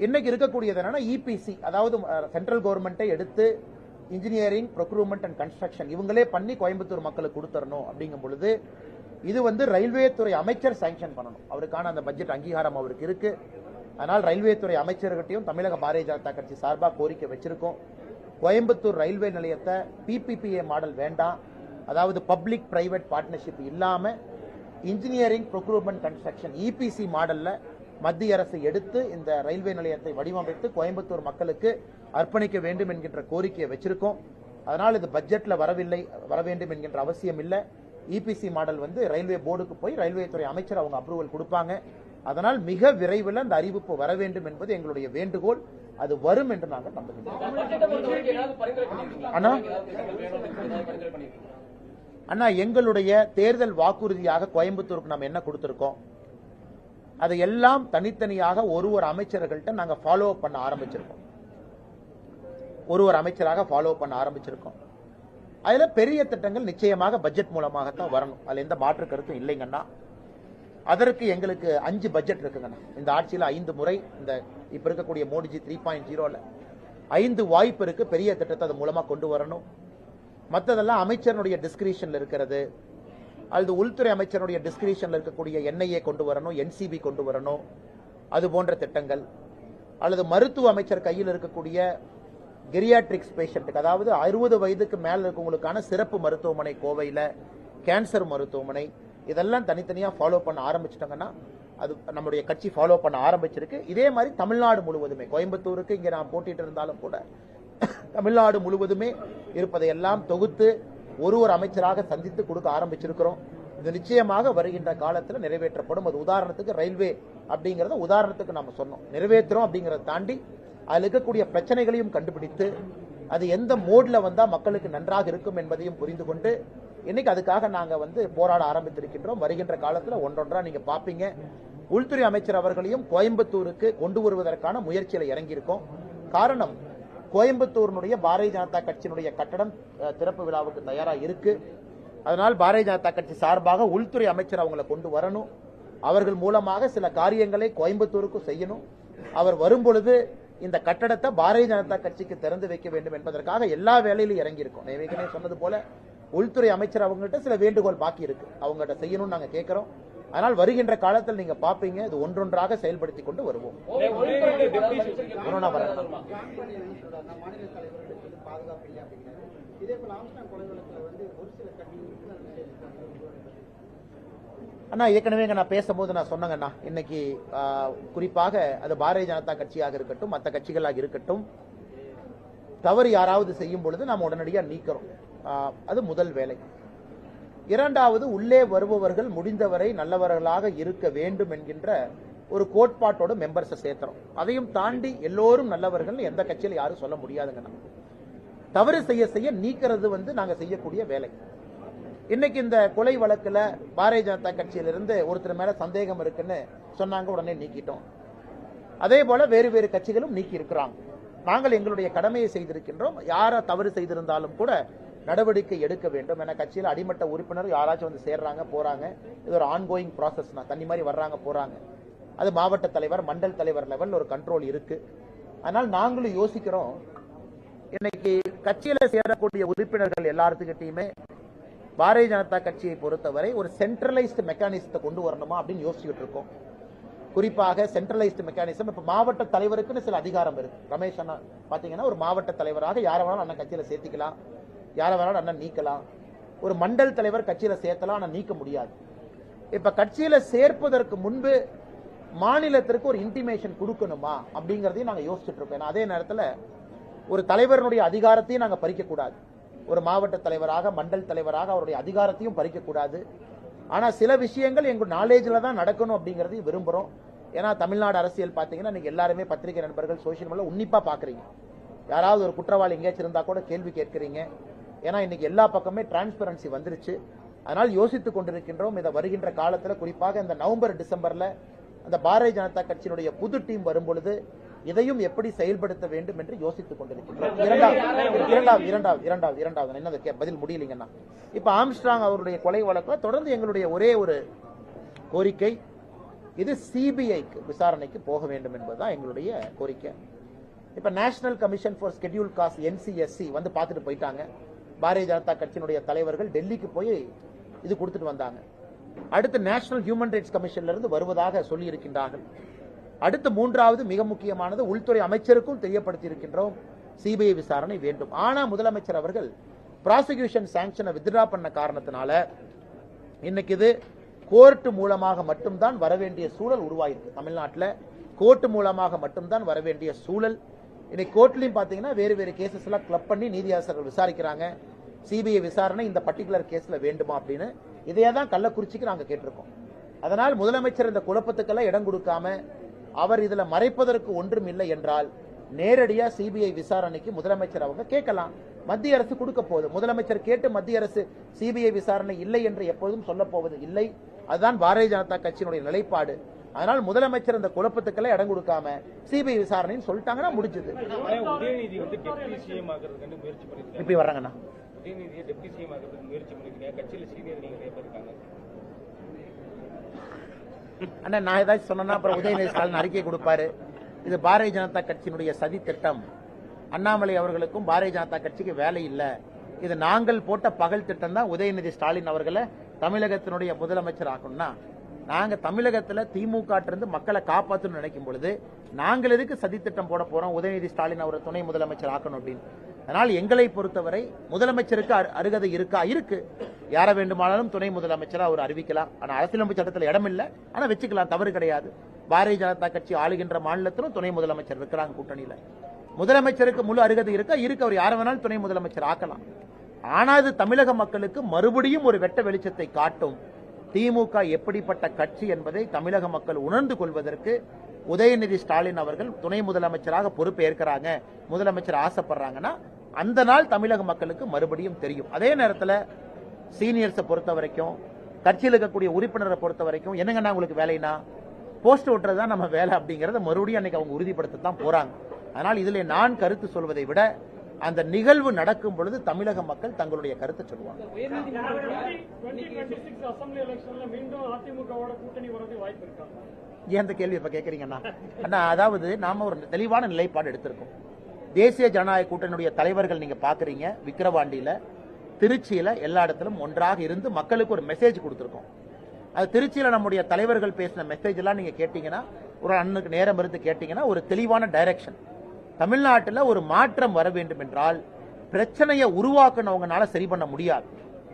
Speaker 1: இன்னைக்கு இருக்கக்கூடியது என்னன்னா இபிசி, அதாவது சென்ட்ரல் கவர்மெண்ட்டை எடுத்து இன்ஜினியரிங், ப்ரொக்யூர்மெண்ட் அண்ட் கன்ஸ்ட்ரக்ஷன் இவங்களே பண்ணி கோயம்புத்தூர் மக்களுக்கு கொடுத்துறணும். அப்படிங்கும் பொழுது இது வந்து ரயில்வே துறை அமைச்சர் சாங்ஷன் பண்ணணும். அவருக்கான அந்த பட்ஜெட் அங்கீகாரம் அவருக்கு இருக்கு. அதனால் ரயில்வே துறை அமைச்சர்கிட்டையும் தமிழக பாரதிய ஜனதா கட்சி சார்பாக கோரிக்கை வச்சிருக்கோம். கோயம்புத்தூர் ரயில்வே நிலையத்தை பிபிபிஏ மாடல் வேண்டாம், அதாவது பப்ளிக் பிரைவேட் பார்ட்னர்ஷிப் இல்லாம இன்ஜினியரிங், ப்ரொக்யூர்மெண்ட், கன்ஸ்ட்ரக்ஷன் இபிசி மாடல்ல மத்திய அரசு எடுத்து இந்த ரயில்வே நிலையத்தை வடிவமைத்து கோயம்புத்தூர் மக்களுக்கு அர்ப்பணிக்க வேண்டும் என்கின்ற கோரிக்கையை வச்சிருக்கோம். அதனால் இது பட்ஜெட்ல வர வேண்டும் என்கின்ற அவசியம் இல்லை. இபிசி மாடல் வந்து ரயில்வே போர்டுக்கு போய் ரயில்வே துறை அமைச்சர் அவங்க அப்ரூவல் கொடுப்பாங்க. அதனால் மிக விரைவில் அந்த அறிவிப்பு வர வேண்டும் என்பது எங்களுடைய வேண்டுகோள். அது வரும் என்று நாங்கள் நம்புகிறோம். அண்ணா, எங்களுடைய தேர்தல் வாக்குறுதியாக கோயம்புத்தூருக்கு நாம் என்ன கொடுத்திருக்கோம், அதை எல்லாம் தனித்தனியாக ஒரு அமைச்சர்கள்ட்ட நாங்க ஃபாலோ பண்ண ஆரம்பிச்சிருக்கோம். ஒரு அமைச்சராக ஃபாலோ பண்ண ஆரம்பிச்சிருக்கோம். அதுல பெரிய திட்டங்கள் நிச்சயமாக பட்ஜெட் மூலமாகத்தான் வரணும். அதுல எந்த மாற்று கருத்தும் இல்லைங்கன்னா, அதற்கு எங்களுக்கு 5 பட்ஜெட் இருக்குங்கண்ணா. இந்த ஆட்சியில் 5 முறை இந்த இப்ப இருக்கக்கூடிய மோடிஜி 3.0ல 5 வாய்ப்பு இருக்கு. பெரிய திட்டத்தை அது மூலமா கொண்டு வரணும். மற்றதெல்லாம் அமைச்சருடைய டிஸ்கிரிஷன்ல இருக்கிறது. அல்லது உள்துறை அமைச்சருடைய டிஸ்கிரிஷன்ல இருக்கக்கூடிய என்ஐஏ கொண்டு வரணும், என்சிபி கொண்டு வரணும், அது போன்ற திட்டங்கள். அல்லது மருத்துவ அமைச்சர் கையில் இருக்கக்கூடிய கெரியாட்ரிக்ஸ் பேஷண்ட்டுக்கு, அதாவது 60 வயதுக்கு மேல இருக்கவங்களுக்கான சிறப்பு மருத்துவமனை கோவையில, கேன்சர் மருத்துவமனை, இதெல்லாம் தனித்தனியா ஃபாலோ பண்ண ஆரம்பிச்சிட்டாங்கன்னா, அது நம்முடைய கட்சி ஃபாலோ பண்ண ஆரம்பிச்சிருக்கு. இதே மாதிரி தமிழ்நாடு முழுவதுமே, கோயம்புத்தூருக்கு இங்க நான் போட்டிட்டு இருந்தாலும் கூட தமிழ்நாடு முழுவதுமே இருப்பதையெல்லாம் தொகுத்து ஒரு அமைச்சராக சந்தித்து கொடுக்க ஆரம்பிச்சிருக்கிறோம். இது நிச்சயமாக வருகின்ற காலத்தில் நிறைவேற்றப்படும். அது உதாரணத்துக்கு ரயில்வே அப்படிங்கறத உதாரணத்துக்கு நாம சொன்னோம், நிறைவேற்றுறோம். அப்படிங்கறத தாண்டி அதுல இருக்கக்கூடிய பிரச்சனைகளையும் கண்டுபிடித்து அது எந்த மோட்ல வந்தா மக்களுக்கு நன்றாக இருக்கும் என்பதையும் புரிந்து கொண்டு இன்னைக்கு அதுக்காக நாங்க வந்து போராட ஆரம்பித்திருக்கின்றோம். வருகின்ற காலத்துல ஒன்றொன்றா நீங்க பாப்பீங்க. உள்துறை அமைச்சர் அவர்களையும் கோயம்புத்தூருக்கு கொண்டு வருவதற்கான முயற்சியில இறங்கியிருக்கோம். காரணம், கோயம்புத்தூரினுடைய பாரதிய ஜனதா கட்சியினுடைய கட்டடம் திறப்பு விழாவுக்கு தயாரா இருக்கு. அதனால் பாரதிய ஜனதா கட்சி சார்பாக உள்துறை அமைச்சர் அவங்களை கொண்டு வரணும். அவர்கள் மூலமாக சில காரியங்களை கோயம்புத்தூருக்கு செய்யணும். அவர் வரும் பொழுது இந்த கட்டடத்தை பாரதிய ஜனதா கட்சிக்கு திறந்து வைக்க வேண்டும் என்பதற்காக எல்லா வேலையிலும் இறங்கி இருக்கோம். ஏற்கனவே சொன்னது போல உள்துறை அமைச்சர் அவங்ககிட்ட சில வேண்டுகோள் பாக்கி இருக்கு, அவங்ககிட்ட செய்யணும்னு நாங்க கேட்கிறோம். அதனால் வருகின்ற காலத்தில் நீங்க பாப்பீங்க, இது ஒன்றொன்றாக செயல்படுத்தி கொண்டு வருவோம். அண்ணா, ஏற்கனவே நான் பேசும்போது நான் சொன்னேங்கண்ணா, இன்னைக்கு குறிப்பாக அது பாரதிய ஜனதா கட்சியாக இருக்கட்டும், மற்ற கட்சிகளாக இருக்கட்டும், தவறு யாராவது செய்யும் பொழுது நாம் உடனடியாக நீக்கிறோம். அது முதல் வேலை. இரண்டாவது, உள்ளே வருபவர்கள் முடிந்தவரை நல்லவர்களாக இருக்க வேண்டும் என்கின்ற ஒரு கோட்பாட்டோட மெம்பர்ஸை சேர்க்கிறோம். அதையும் தாண்டி எல்லோரும் நல்லவர்கள் எந்த கட்சியில யாரும் சொல்ல முடியாதுங்க. தவறு செய்ய செய்ய நீக்கிறது வந்து நாங்க செய்யக்கூடிய வேலை. இன்னைக்கு இந்த கொலை வழக்குல பாரதிய ஜனதா கட்சியிலிருந்து ஒருத்தர் மேல சந்தேகம் இருக்குன்னு சொன்னாங்க, உடனே நீக்கிட்டோம். அதே போல வேறு வேறு கட்சிகளும் நீக்கி இருக்கிறாங்க. நாங்கள் எங்களுடைய கடமையை செய்திருக்கின்றோம். யார தவறு செய்திருந்தாலும் கூட நடவடிக்கை எடுக்க வேண்டும் என கட்சியில் அடிமட்ட உறுப்பினர் யாராச்சும் வந்து சேர்றாங்க போறாங்க, இது ஒரு ஆன்கோயிங் ப்ராசஸ். தண்ணி மாதிரி வர்றாங்க போறாங்க. அது மாவட்ட தலைவர், மண்டல் தலைவர் லெவல் ஒரு கண்ட்ரோல் இருக்கு. அதனால் நாங்களும் யோசிக்கிறோம், இன்னைக்கு கட்சியில சேரக்கூடிய உறுப்பினர்கள் எல்லாத்துக்கிட்டையுமே பாரதிய ஜனதா கட்சியை பொறுத்தவரை ஒரு சென்ட்ரலைஸ்டு மெக்கானிசத்தை கொண்டு வரணுமா அப்படின்னு யோசிச்சுட்டு இருக்கோம். குறிப்பாக சென்ட்ரலைஸ்டு மெக்கானிசம். இப்ப மாவட்ட தலைவருக்குன்னு சில அதிகாரம் இருக்கு. ரமேஷ் அண்ணா பாத்தீங்கன்னா ஒரு மாவட்ட தலைவராக யாரை வேணாலும் அண்ணன் கட்சியில சேர்த்திக்கலாம், யாரை வேணாலும் அண்ணன் நீக்கலாம். ஒரு மண்டல் தலைவர் கட்சியில சேர்த்தலாம், ஆனா நீக்க முடியாது. இப்ப கட்சியில சேர்ப்பதற்கு முன்பு மாநிலத்திற்கு ஒரு இன்டிமேஷன் கொடுக்கணுமா அப்படிங்கறதையும் நாங்க யோசிச்சுட்டு இருக்கோம். அதே நேரத்தில் ஒரு தலைவருடைய அதிகாரத்தையும் நாங்க பறிக்க கூடாது. ஒரு மாவட்ட தலைவராக, மண்டல் தலைவராக அவருடைய அதிகாரத்தையும் பறிக்க கூடாது. ஆனா சில விஷயங்கள் எங்க நாலேஜ்ல தான் நடக்கணும் அப்படிங்கறதையும் விரும்புறோம். ஏன்னா தமிழ்நாடு அரசியல் பாத்தீங்கன்னா நீங்க எல்லாருமே பத்திரிகை நண்பர்கள் சோசியல் மீடியா உன்னிப்பா பாக்குறீங்க. யாராவது ஒரு குற்றவாளி எங்கேயாச்சும் இருந்தா கூட கேள்வி கேட்கறீங்க. ஏன்னா இன்னைக்கு எல்லா பக்கமே டிரான்ஸ்பரன்சி வந்துருச்சு. அதனால் யோசித்துக் கொண்டிருக்கின்றோம். இதை வருகின்ற காலத்தில் குறிப்பாக இந்த நவம்பர் டிசம்பர்ல அந்த பாரதிய ஜனதா கட்சியினுடைய புது டீம் வரும் பொழுது இதையும் எப்படி செயல்படுத்த வேண்டும் என்று யோசித்துக் கொண்டிருக்கின்றோம். இரண்டாவது பதில் முடியலீங்கன்னா, இப்ப ஆம்ஸ்ட்ராங் அவருடைய கொலை வழக்கு தொடர்ந்து எங்களுடைய ஒரே ஒரு கோரிக்கை, இது சிபிஐக்கு விசாரணைக்கு போக வேண்டும் என்பதுதான் எங்களுடைய கோரிக்கை. இப்ப national commission for schedule cost NCSC வந்து பார்த்துட்டு போயிட்டாங்க. பாரதிய ஜனதா கட்சியினுடைய தலைவர்கள் டெல்லிக்கு போய் இது கொடுத்துட்டு வந்தாங்க. அடுத்து நேஷனல் ஹியூமன் ரைட்ஸ் கமிஷன்ல இருந்து வருவதாக சொல்லி இருக்கின்றார்கள். அடுத்து மூன்றாவது மிக முக்கியமானது, உள்துறை அமைச்சருக்கும் தெரியப்படுத்தி இருக்கின்றோம், சிபிஐ விசாரணை வேண்டும். ஆனா முதலமைச்சர் அவர்கள் ப்ராசிக்யூஷன் சாங்ஷனை வித்ட்ரா பண்ண காரணத்தினால இன்னைக்கு இது கோர்ட் மூலமாக மட்டும்தான் வரவேண்டிய சூழல் உருவாயிருக்கு. தமிழ்நாட்டில் கோர்ட் மூலமாக மட்டும்தான் வரவேண்டிய சூழல். இன்னைக்கு கோர்ட்லயும் பாத்தீங்கன்னா வேறு வேறு கேசஸ் எல்லாம் கிளப் பண்ணி நீதியரசர்கள் விசாரிக்கிறாங்க. சிபிஐ விசாரணை இந்த பர்டிகுலர் கேஸ்ல வேண்டுமா அப்படின்னு இதையே தான் கள்ளக்குறிச்சிக்கு நாங்க கேட்டிருக்கோம். அதனால் முதலமைச்சர் இந்த குழப்பத்துக்கெல்லாம் இடம் கொடுக்காம அவர் இதுல மறைப்பதற்கு ஒன்றும் இல்லை என்றால் நேரடியா சிபிஐ விசாரணைக்கு முதலமைச்சர் அவங்க கேட்கலாம். மத்திய அரசு கொடுக்க போகுது. முதலமைச்சர் கேட்டு மத்திய அரசு சிபிஐ விசாரணை இல்லை என்று எப்போதும் சொல்ல போவது இல்லை. அதுதான் பாரதிய ஜனதா கட்சியினுடைய நிலைப்பாடு. அதனால் முதலமைச்சர் இந்த குழப்பத்துக்கெல்லாம் இடம் கொடுக்காம சிபிஐ விசாரணைன்னு சொல்லிட்டாங்கன்னா முடிஞ்சது. இப்படி வர்றாங்கண்ணா அண்ணா, நான் ஏதாச்சும் சொன்னா அப்புறம் உதயநிதி ஸ்டாலின் அறிக்கை கொடுப்பாரு. இது பாரதிய ஜனதா கட்சியினுடைய சதி திட்டம். அண்ணாமலை அவர்களுக்கும் பாரதிய ஜனதா கட்சிக்கு வேலை இல்லை. இது நாங்கள் போட்ட பகல் திட்டம் தான் உதயநிதி ஸ்டாலின் அவர்களை தமிழகத்தினுடைய முதலமைச்சர் ஆகணும்னா, நாங்க தமிழகத்துல திமுக இருந்து மக்களை காப்பாற்றணும்னு நினைக்கும் பொழுது நாங்கள் எதுக்கு சதி திட்டம் போட போறோம் உதயநிதி ஸ்டாலின் அவரை துணை முதலமைச்சர் ஆக்கணும் அப்படின்னு. அதனால் எங்களை பொறுத்தவரை முதலமைச்சருக்கு அருகதை இருக்கா? இருக்கு. யாரை வேண்டுமானாலும் துணை முதலமைச்சரா அவர் அறிவிக்கலாம். ஆனா அரசியலமைப்பு சட்டத்தில் இடம் இல்லை, ஆனா வச்சுக்கலாம், தவறு கிடையாது. பாரதிய ஜனதா கட்சி ஆளுகின்ற மாநிலத்திலும் துணை முதலமைச்சர் இருக்கிறாங்க கூட்டணியில. முதலமைச்சருக்கு முழு அருகதை இருக்கா? இருக்கு. அவர் யாரை வேணாலும் துணை முதலமைச்சர் ஆக்கலாம். ஆனா இது தமிழக மக்களுக்கு மறுபடியும் ஒரு வெட்ட வெளிச்சத்தை காட்டும். திமுக எப்படிப்பட்ட கட்சி என்பதை தமிழக மக்கள் உணர்ந்து கொள்வதற்கு உதயநிதி ஸ்டாலின் அவர்கள் துணை முதலமைச்சராக பொறுப்பேற்கிறாங்க, முதலமைச்சர் ஆசைப்படுறாங்கன்னா அந்த நாள் தமிழக மக்களுக்கு மறுபடியும் தெரியும். அதே நேரத்தில் சீனியர்ஸை பொறுத்த வரைக்கும், கட்சியில் இருக்கக்கூடிய உறுப்பினரை பொறுத்த வரைக்கும் என்னங்கன்னா உங்களுக்கு வேலைனா போஸ்ட் ஓட்டுறது தான் நம்ம வேலை அப்படிங்கறத மறுபடியும் அன்னைக்கு அவங்க உறுதிப்படுத்தத்தான் போறாங்க. அதனால் இதில் நான் கருத்து சொல்வதை விட அந்த நிகழ்வு நடக்கும் பொழுது தமிழக மக்கள் தங்களுடைய கருத்தை சொல்லுவாங்க. ஏன் கேள்வி இப்ப கேக்குறீங்கன்னா, அதாவது நாம ஒரு தெளிவான நிலைப்பாடு எடுத்திருக்கோம். தேசிய ஜனநாயக கூட்டணியுடைய தலைவர்கள் நீங்க பாக்குறீங்க, விக்கிரவாண்டியில, திருச்சியில, எல்லா இடத்திலும் ஒன்றாக இருந்து மக்களுக்கு ஒரு மெசேஜ் கொடுத்திருக்கோம். அது திருச்சியில நம்முடைய தலைவர்கள் பேசின மெசேஜ் எல்லாம் நீங்க கேட்டீங்கன்னா, ஒரு அண்ணனுக்கு நேரம் இருந்து கேட்டீங்கன்னா ஒரு தெளிவான டைரக்ஷன். தமிழ்நாட்டில் ஒரு மாற்றம் வர வேண்டும் என்றால் பிரச்சனையை உருவாக்குனவங்கனால சரி பண்ண முடியாது.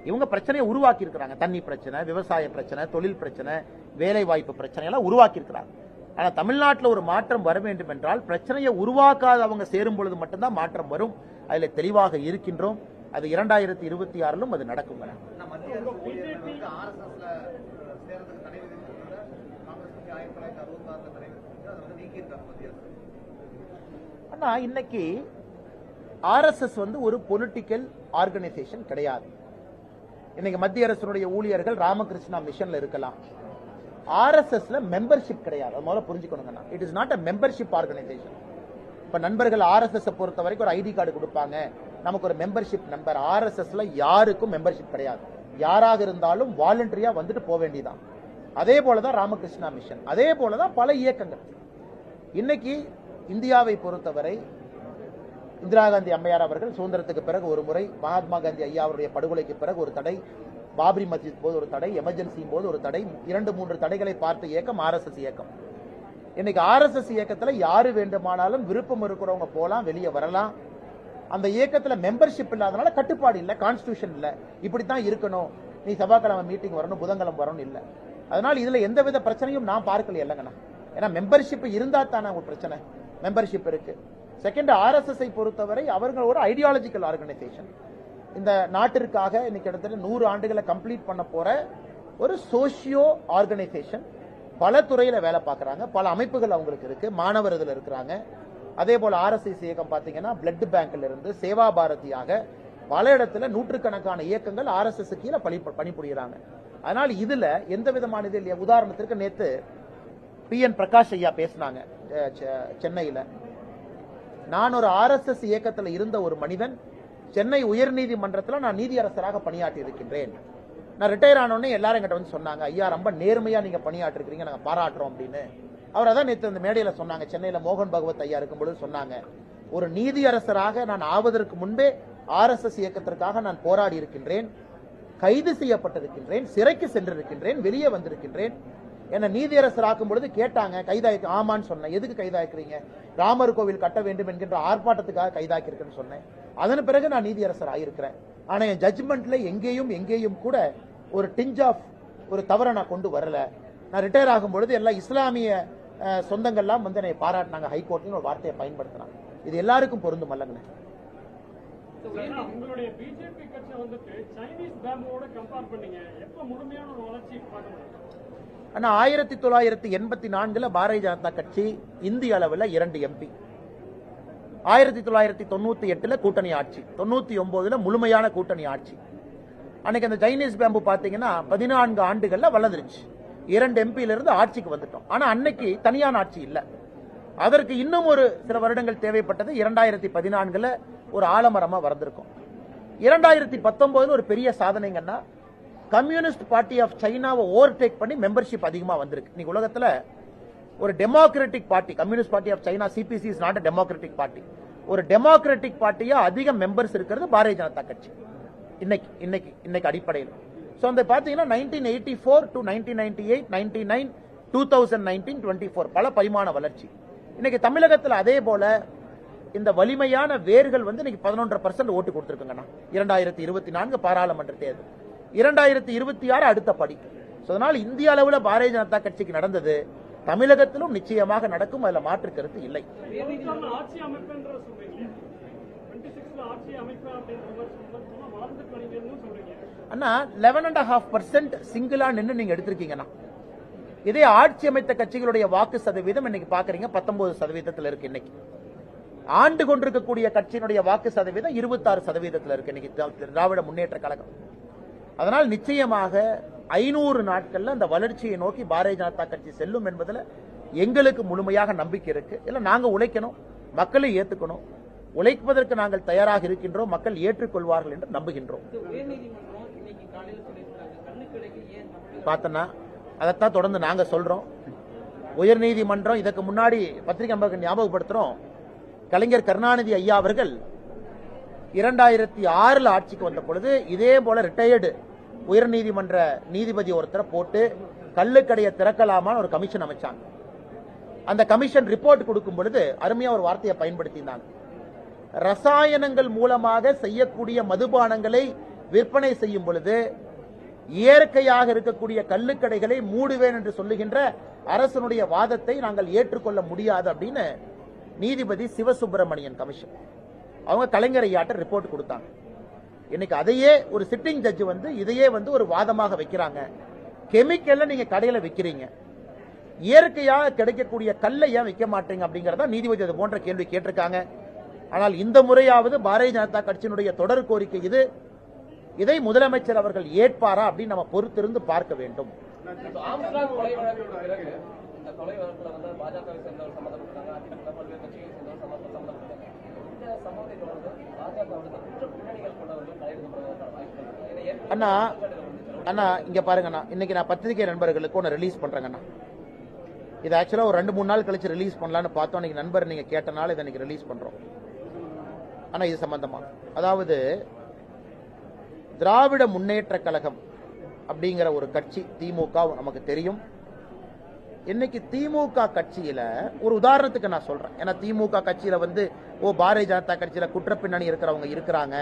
Speaker 1: இவங்க பிரச்சனையை உருவாக்கி இருக்கிறாங்க. தண்ணி பிரச்சனை, விவசாய பிரச்சனை, தொழில் பிரச்சனை, வேலை வாய்ப்பு பிரச்சனை எல்லாம் உருவாக்கி இருக்கிறாங்க. ஆனா தமிழ்நாட்டில் ஒரு மாற்றம் வர வேண்டும் என்றால் பிரச்சனையை உருவாக்காதவங்க சேரும் பொழுது மட்டும்தான் மாற்றம் வரும். அதுல தெளிவாக இருக்கின்றோம். அது 2026 அது நடக்கும். ஆனா இன்னைக்கு RSS வந்து ஒரு பொலிட்டிக்கல் ஆர்கனைசேஷன் கிடையாது. இன்னைக்கு மத்திய அரசுடைய ஊழியர்கள் ராமகிருஷ்ணா மிஷன்ல இருக்கலாம். RSSல மெம்பர்ஷிப் கிடையாது. அது முதல்ல புரிஞ்சுக்கணுங்க. It is not a membership organisation. இப்ப நண்பர்கள் RSS பொறுத்த வரைக்கும் ஒரு ஐடி கார்டு கொடுப்பாங்க, நமக்கு ஒரு மெம்பர்ஷிப் நம்பர். RSSல யாருக்கும் மெம்பர்ஷிப் கிடையாது. யாராக இருந்தாலும் வாலண்டரியா வந்துட்டு போக வேண்டியதான். அதே போலதான் ராமகிருஷ்ணா மிஷன், அதே போலதான் பல இயக்கங்கள். இன்னைக்கு இந்தியாவை பொறுத்தவரை இந்திரா காந்தி அம்மையார் அவர்கள் சுதந்திரத்துக்கு பிறகு ஒரு முறை, மகாத்மா காந்தி ஐயா அவருடைய படுகொலைக்கு பிறகு ஒரு தடை, பாபரி மஸ்ஜித் போது ஒரு தடை, எமர்ஜென்சி போது ஒரு தடை, 2-3 தடைகளை பார்த்த இயக்கம் RSS இயக்கம். இன்னைக்கு RSS இயக்கத்துல யாரு வேண்டுமானாலும் விருப்பம் இருக்கிறவங்க போலாம், வெளியே வரலாம். அந்த இயக்கத்துல மெம்பர்ஷிப் இல்லாதனால கட்டுப்பாடு இல்ல, கான்ஸ்டிடியூஷன் இல்ல, இப்படித்தான் இருக்கணும், நீ செவ்வாய்க்கிழமை மீட்டிங் வரணும், புதன்கிழமை வரணும் இல்ல. அதனால இதுல எந்தவித பிரச்சனையும் நான் பார்க்கல இல்லைங்கண்ணா. ஏன்னா மெம்பர்ஷிப் இருந்தா தானே ஒரு பிரச்சனை, மெம்பர்ஷிப் இருக்கு. செகண்ட், RSS பொறுத்தவரை அவர்கள் ஒரு ஐடியாலஜிக்கல் ஆர்கனைசேஷன். இந்த நாட்டிற்காக இன்னைக்கு கிட்டத்தட்ட 100 ஆண்டுகளை கம்ப்ளீட் பண்ண போற ஒரு சோசியோ ஆர்கனைசேஷன். பல துறையில வேலை பார்க்கறாங்க, பல அமைப்புகள் அவங்களுக்கு இருக்கு, மாணவர் இதுல இருக்கிறாங்க. அதே போல RSS இயக்கம் பாத்தீங்கன்னா பிளட் பேங்க்ல இருந்து சேவா பாரதியாக பல இடத்துல நூற்றுக்கணக்கான இயக்கங்கள் RSS கீழே பணிபுரிகிறாங்க. அதனால இதுல எந்த விதமான இது இல்லையா. உதாரணத்திற்கு நேத்து PN பிரகாஷ் ஐயா பேசினாங்க சென்னையில. நான் ஒரு RSS இயக்கத்தில் இருந்த ஒரு மனிதன், சென்னை உயர்நீதிமன்றத்தில் நான் நீதியரசராக பணியாற்றி இருக்கின்றேன். நான் ரிட்டையர் ஆனோடனே எல்லாரும் என்கிட்ட வந்து சொன்னாங்க, ஐயா ரொம்ப நேர்மையா நீங்க பணியாற்றி இருக்கீங்க, நாங்க பாராட்டுறோம் அப்படின்னு. அவர் அதான் நேற்று இந்த மேடையில சொன்னாங்க, சென்னையில மோகன் பகவத் ஐயா இருக்கும்போது சொன்னாங்க, ஒரு நீதியரசராக நான் ஆவதற்கு முன்பே RSS இயக்கத்திற்காக நான் போராடி இருக்கின்றேன், கைது செய்யப்பட்டிருக்கின்றேன், சிறைக்கு சென்றிருக்கின்றேன், வெளியே வந்திருக்கின்றேன். என்ன நீதியரசராக்கும் பொழுது கேட்டாங்க, கைதாக்கி, ஆமான்னு சொன்னேன். எதுக்கு கைதாக்கிறீங்க? ராமர் கோவில் கட்ட வேண்டும் என்கின்ற ஆர்ப்பாட்டத்துக்காக கைதாக்கி இருக்குன்னு சொன்னேன். அதன் பிறகு நான் நீதியரசர் ஆயிருக்கிறேன். ஆனா என் ஜட்ஜ்மெண்ட்ல எங்கேயும் கூட ஒரு டிஞ்ச் ஆஃப் ஒரு தவறை நான் கொண்டு வரல. நான் ரிட்டையர் ஆகும் பொழுது எல்லா இஸ்லாமிய சொந்தங்கள்லாம் வந்து என்னை பாராட்டினாங்க, ஹைகோர்ட்னு ஒரு வார்த்தையை பயன்படுத்தினாங்க. இது எல்லாருக்கும் பொருந்தும் அல்லங்கண்ணே.
Speaker 4: உங்களுடைய பிஜேபி கட்சி வந்துட்டு சைனீஸ் பேம்போட கம்பேர் பண்ணீங்க, எப்ப முழுமையான ஒரு வளர்ச்சி பார்க்க முடியும்?
Speaker 1: ஆனா 1984 பாரதிய ஜனதா கட்சி இந்திய அளவில் 2 MP, 1998 கூட்டணி ஆட்சி, 99 முழுமையான கூட்டணி ஆட்சி. அன்னைக்கு அந்த சைனீஸ் பேம்பு பாத்தீங்கன்னா 14 ஆண்டுகள்ல வளர்ந்துருச்சு. 2 MP இருந்து ஆட்சிக்கு வந்துட்டோம். ஆனா அன்னைக்கு தனியான ஆட்சி இல்ல. அதற்கு இன்னும் ஒரு சில வருடங்கள் தேவைப்பட்டது. 2014 ஒரு ஆலமரமா வளர்ந்திருக்கும். 2019 ஒரு பெரிய சாதனைங்கன்னா கம்யூனிஸ்ட் பார்ட்டி ஆஃப் சைனாவை ஓவர்டேக் பண்ணி மெம்பர்ஷிப் அதிகமா வந்திருக்கு. இன்னைக்கு உலகத்துல ஒரு democratic party, communist party of China, CPC is not democratic party, ஒரு டெமோக்ராட்டிக் பார்ட்டியா அதிக மெம்பர்ஸ் இருக்கிறது பாரதிய ஜனதா கட்சி இன்னைக்கு அடிப்படையில். சோ அந்த பாத்தீங்கன்னா 1984 to 1998, 99, 2019, 24 பல பரிமாண வளர்ச்சி. இன்னைக்கு தமிழகத்தில் அதே போல இந்த வலிமையான வேர்கள் வந்து இன்னைக்கு 11% ஓட்டு கொடுத்திருக்குங்கண்ணா. 2024 பாராளுமன்ற தேர்தல், 2026 அடுத்த படி. அதனால் இந்திய அளவில் பாரதிய ஜனதா கட்சிக்கு நடந்தது தமிழகத்திலும் நிச்சயமாக நடக்கும், அதுல மாற்று கருத்து இல்லை.
Speaker 4: ஆட்சி அமைப்புன்ற சொல்றீங்க, 26ல ஆட்சி அமைப்பு அப்படின்ற சொல்றீங்க.
Speaker 1: அண்ணா 11.5% சிங்கிளா நின்று நீங்க எடுத்திருக்கீங்கண்ணா. இதே ஆட்சி அமைத்த கட்சிகளுடைய வாக்கு சதவீதம் இன்னைக்கு பாக்குறீங்க 19% இருக்கு. இன்னைக்கு ஆண்டு கொண்டிருக்கக்கூடிய கட்சியினுடைய வாக்கு சதவீதம் 26% இருக்கு இன்னைக்கு திராவிட முன்னேற்ற கழகம். அதனால் நிச்சயமாக 500 நாட்கள்ல அந்த வளர்ச்சியை நோக்கி பாரதிய ஜனதா கட்சி செல்லும் என்பதில் எங்களுக்கு முழுமையாக நம்பிக்கை இருக்கு. இல்ல நாங்க உழைக்கணும், மக்களை ஏத்துக்கணும், உழைப்பதற்கு நாங்கள் தயாராக இருக்கின்றோம், மக்கள் ஏற்றுக்கொள்வார்கள் என்று நம்புகின்றோம். பார்த்தனா அதைத்தான் தொடர்ந்து நாங்க சொல்றோம். உயர்நீதிமன்றம் இதற்கு முன்னாடி பத்திரிகை நம்பருக்கு ஞாபகப்படுத்துறோம், கலைஞர் கருணாநிதி ஐயா அவர்கள் 2006 ஆட்சிக்கு வந்த பொழுது இதே போல ரிட்டையர்டு உயர்நீதிமன்ற நீதிபதி ஒருத்தரை போட்டு கள்ளுக்கடையை திறக்கலாமான்னு ஒரு கமிஷன் அமைச்சாங்க. அந்த கமிஷன் ரிப்போர்ட் கொடுக்கும் பொழுது அருமையா ஒரு வார்த்தையை பயன்படுத்தினாங்க, ரசாயனங்கள் மூலமாக செய்யக்கூடிய மதுபானங்களை விற்பனை செய்யும் பொழுது இயற்கையாக இருக்கக்கூடிய கள்ளுக்கடைகளை மூடுவேன் என்று சொல்லுகின்ற அரசனுடைய வாதத்தை நாங்கள் ஏற்றுக்கொள்ள முடியாது அப்படின்னு நீதிபதி சிவசுப்பிரமணியன் கமிஷன் அவங்க கலைஞர் ஐயாட்ட ரிப்போர்ட் கொடுத்தாங்க. இன்னைக்கு அதையே ஒரு சிட்டிங் ஜட்ஜ் வந்து இதையே வந்து ஒரு வாதமாக வைக்கிறாங்க. கெமிக்கல்ல நீங்க கடையில விற்கிறீங்க, இயற்கையாக கிடைக்கக்கூடிய கல்லை ஏன் விற்க மாட்டீங்க அப்படிங்கறத நீதிபதி அது போன்ற கேள்வி கேட்டிருக்காங்க. ஆனால் இந்த முறையாவது பாரதிய ஜனதா கட்சியினுடைய தொடர் கோரிக்கை இது. இதை முதலமைச்சர் அவர்கள் ஏற்பாரா அப்படின்னு நம்ம பொறுத்திருந்து பார்க்க வேண்டும். அண்ணா அண்ணா இங்க பாருங்கண்ணா, இன்னைக்கு நான் பத்திரிகை நண்பர்களுக்கு ஒன்று ரிலீஸ் பண்றேங்கண்ணா. இது ஆக்சுவலா ஒரு 2-3 நாள் கழிச்சு ரிலீஸ் பண்ணலான்னு பார்த்தோம். இன்னைக்கு நண்பர் நீங்க கேட்டனால இதை இன்னைக்கு ரிலீஸ் பண்றோம். ஆனா இது சம்பந்தமா, அதாவது திராவிட முன்னேற்ற கழகம் அப்படிங்கிற ஒரு கட்சி திமுக நமக்கு தெரியும். இன்னைக்கு திமுக கட்சியில ஒரு உதாரணத்துக்கு நான் சொல்றேன். ஏன்னா திமுக கட்சியில வந்து பாரதிய ஜனதா கட்சியில குற்றப்பின்னணி இருக்கிறவங்க இருக்கிறாங்க,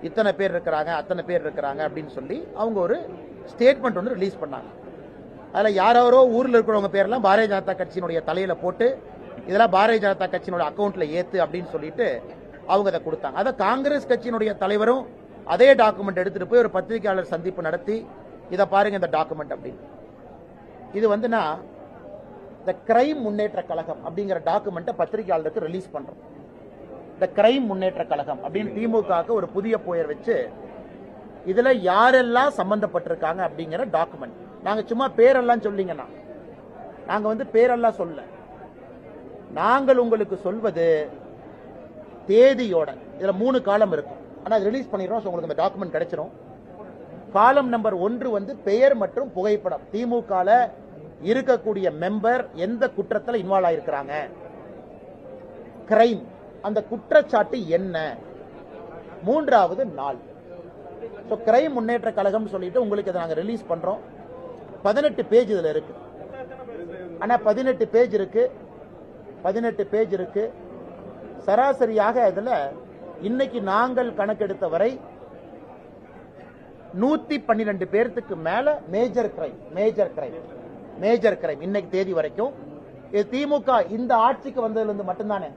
Speaker 1: இத்தனை பேர் இருக்கிறாங்க, அத்தனை பேர் இருக்கிறாங்க அப்படின்னு சொல்லி அவங்க ஒரு ஸ்டேட்மெண்ட் ஒன்று ரிலீஸ் பண்ணாங்க. அதுல யாரோ ஊர்ல இருக்கிறவங்க பேரெல்லாம் பாரதிய ஜனதா கட்சியினுடைய தலையில போட்டு இதெல்லாம் பாரதிய ஜனதா கட்சியினுடைய அக்கௌண்ட்ல ஏத்து அப்படின்னு சொல்லிட்டு அவங்க அதை கொடுத்தாங்க. அதை காங்கிரஸ் கட்சியினுடைய தலைவரும் அதே டாக்குமெண்ட் எடுத்துட்டு போய் ஒரு பத்திரிகையாளர் சந்திப்பு நடத்தி இதை பாருங்க இந்த டாக்குமெண்ட் அப்படின்னு. இது வந்து நான் இந்த கிரைம் முன்னேற்ற கழகம் அப்படிங்கிற டாக்குமெண்ட்டை பத்திரிகையாளருக்கு ரிலீஸ் பண்றோம். இந்த கிரைம் முன்னேற்ற கழகம் அப்படின்னு திமுகவுக்கு ஒரு புதிய பெயர் வச்சு இதுல யாரெல்லாம் சம்பந்தப்பட்டிருக்காங்க அப்படிங்கிற டாக்குமெண்ட். நாங்க சும்மா பேரெல்லாம் சொல்லிங்கன்னா, நாங்க வந்து பேரெல்லாம் சொல்ல, நாங்கள் உங்களுக்கு சொல்வது தேதியோட. இதுல 3 காலம் இருக்கும். ஆனா ரிலீஸ் பண்ணிடுறோம், உங்களுக்கு இந்த டாக்குமெண்ட் கிடைச்சிரும். காலம் நம்பர் 1 வந்து பெயர் மற்றும் புகைப்படம். திமுக இருக்கக்கூடிய மெம்பர் எந்த குற்றத்தில் இன்வால்வ் ஆயிருக்கிறாங்க, கிரைம், அந்த குற்றச்சாட்டு என்ன, 3வது நாள். கிரைம் முன்னேற்ற கழகம் சொல்லிட்டு உங்களுக்கு இதை நாங்க ரிலீஸ் பண்றோம். 18 பேஜ் இதுல இருக்கு. ஆனா 18 பேஜ் இருக்கு, 18 பேஜ் இருக்கு. சராசரியாக இதுல இன்னைக்கு நாங்கள் கணக்கெடுத்த வரை 112 பேருக்கு மேல மேஜர் கிரைம் இன்னைக்கு தேதி வரைக்கும். இது திமுக இந்த ஆட்சிக்கு வந்ததுல இருந்து மட்டும்தானே.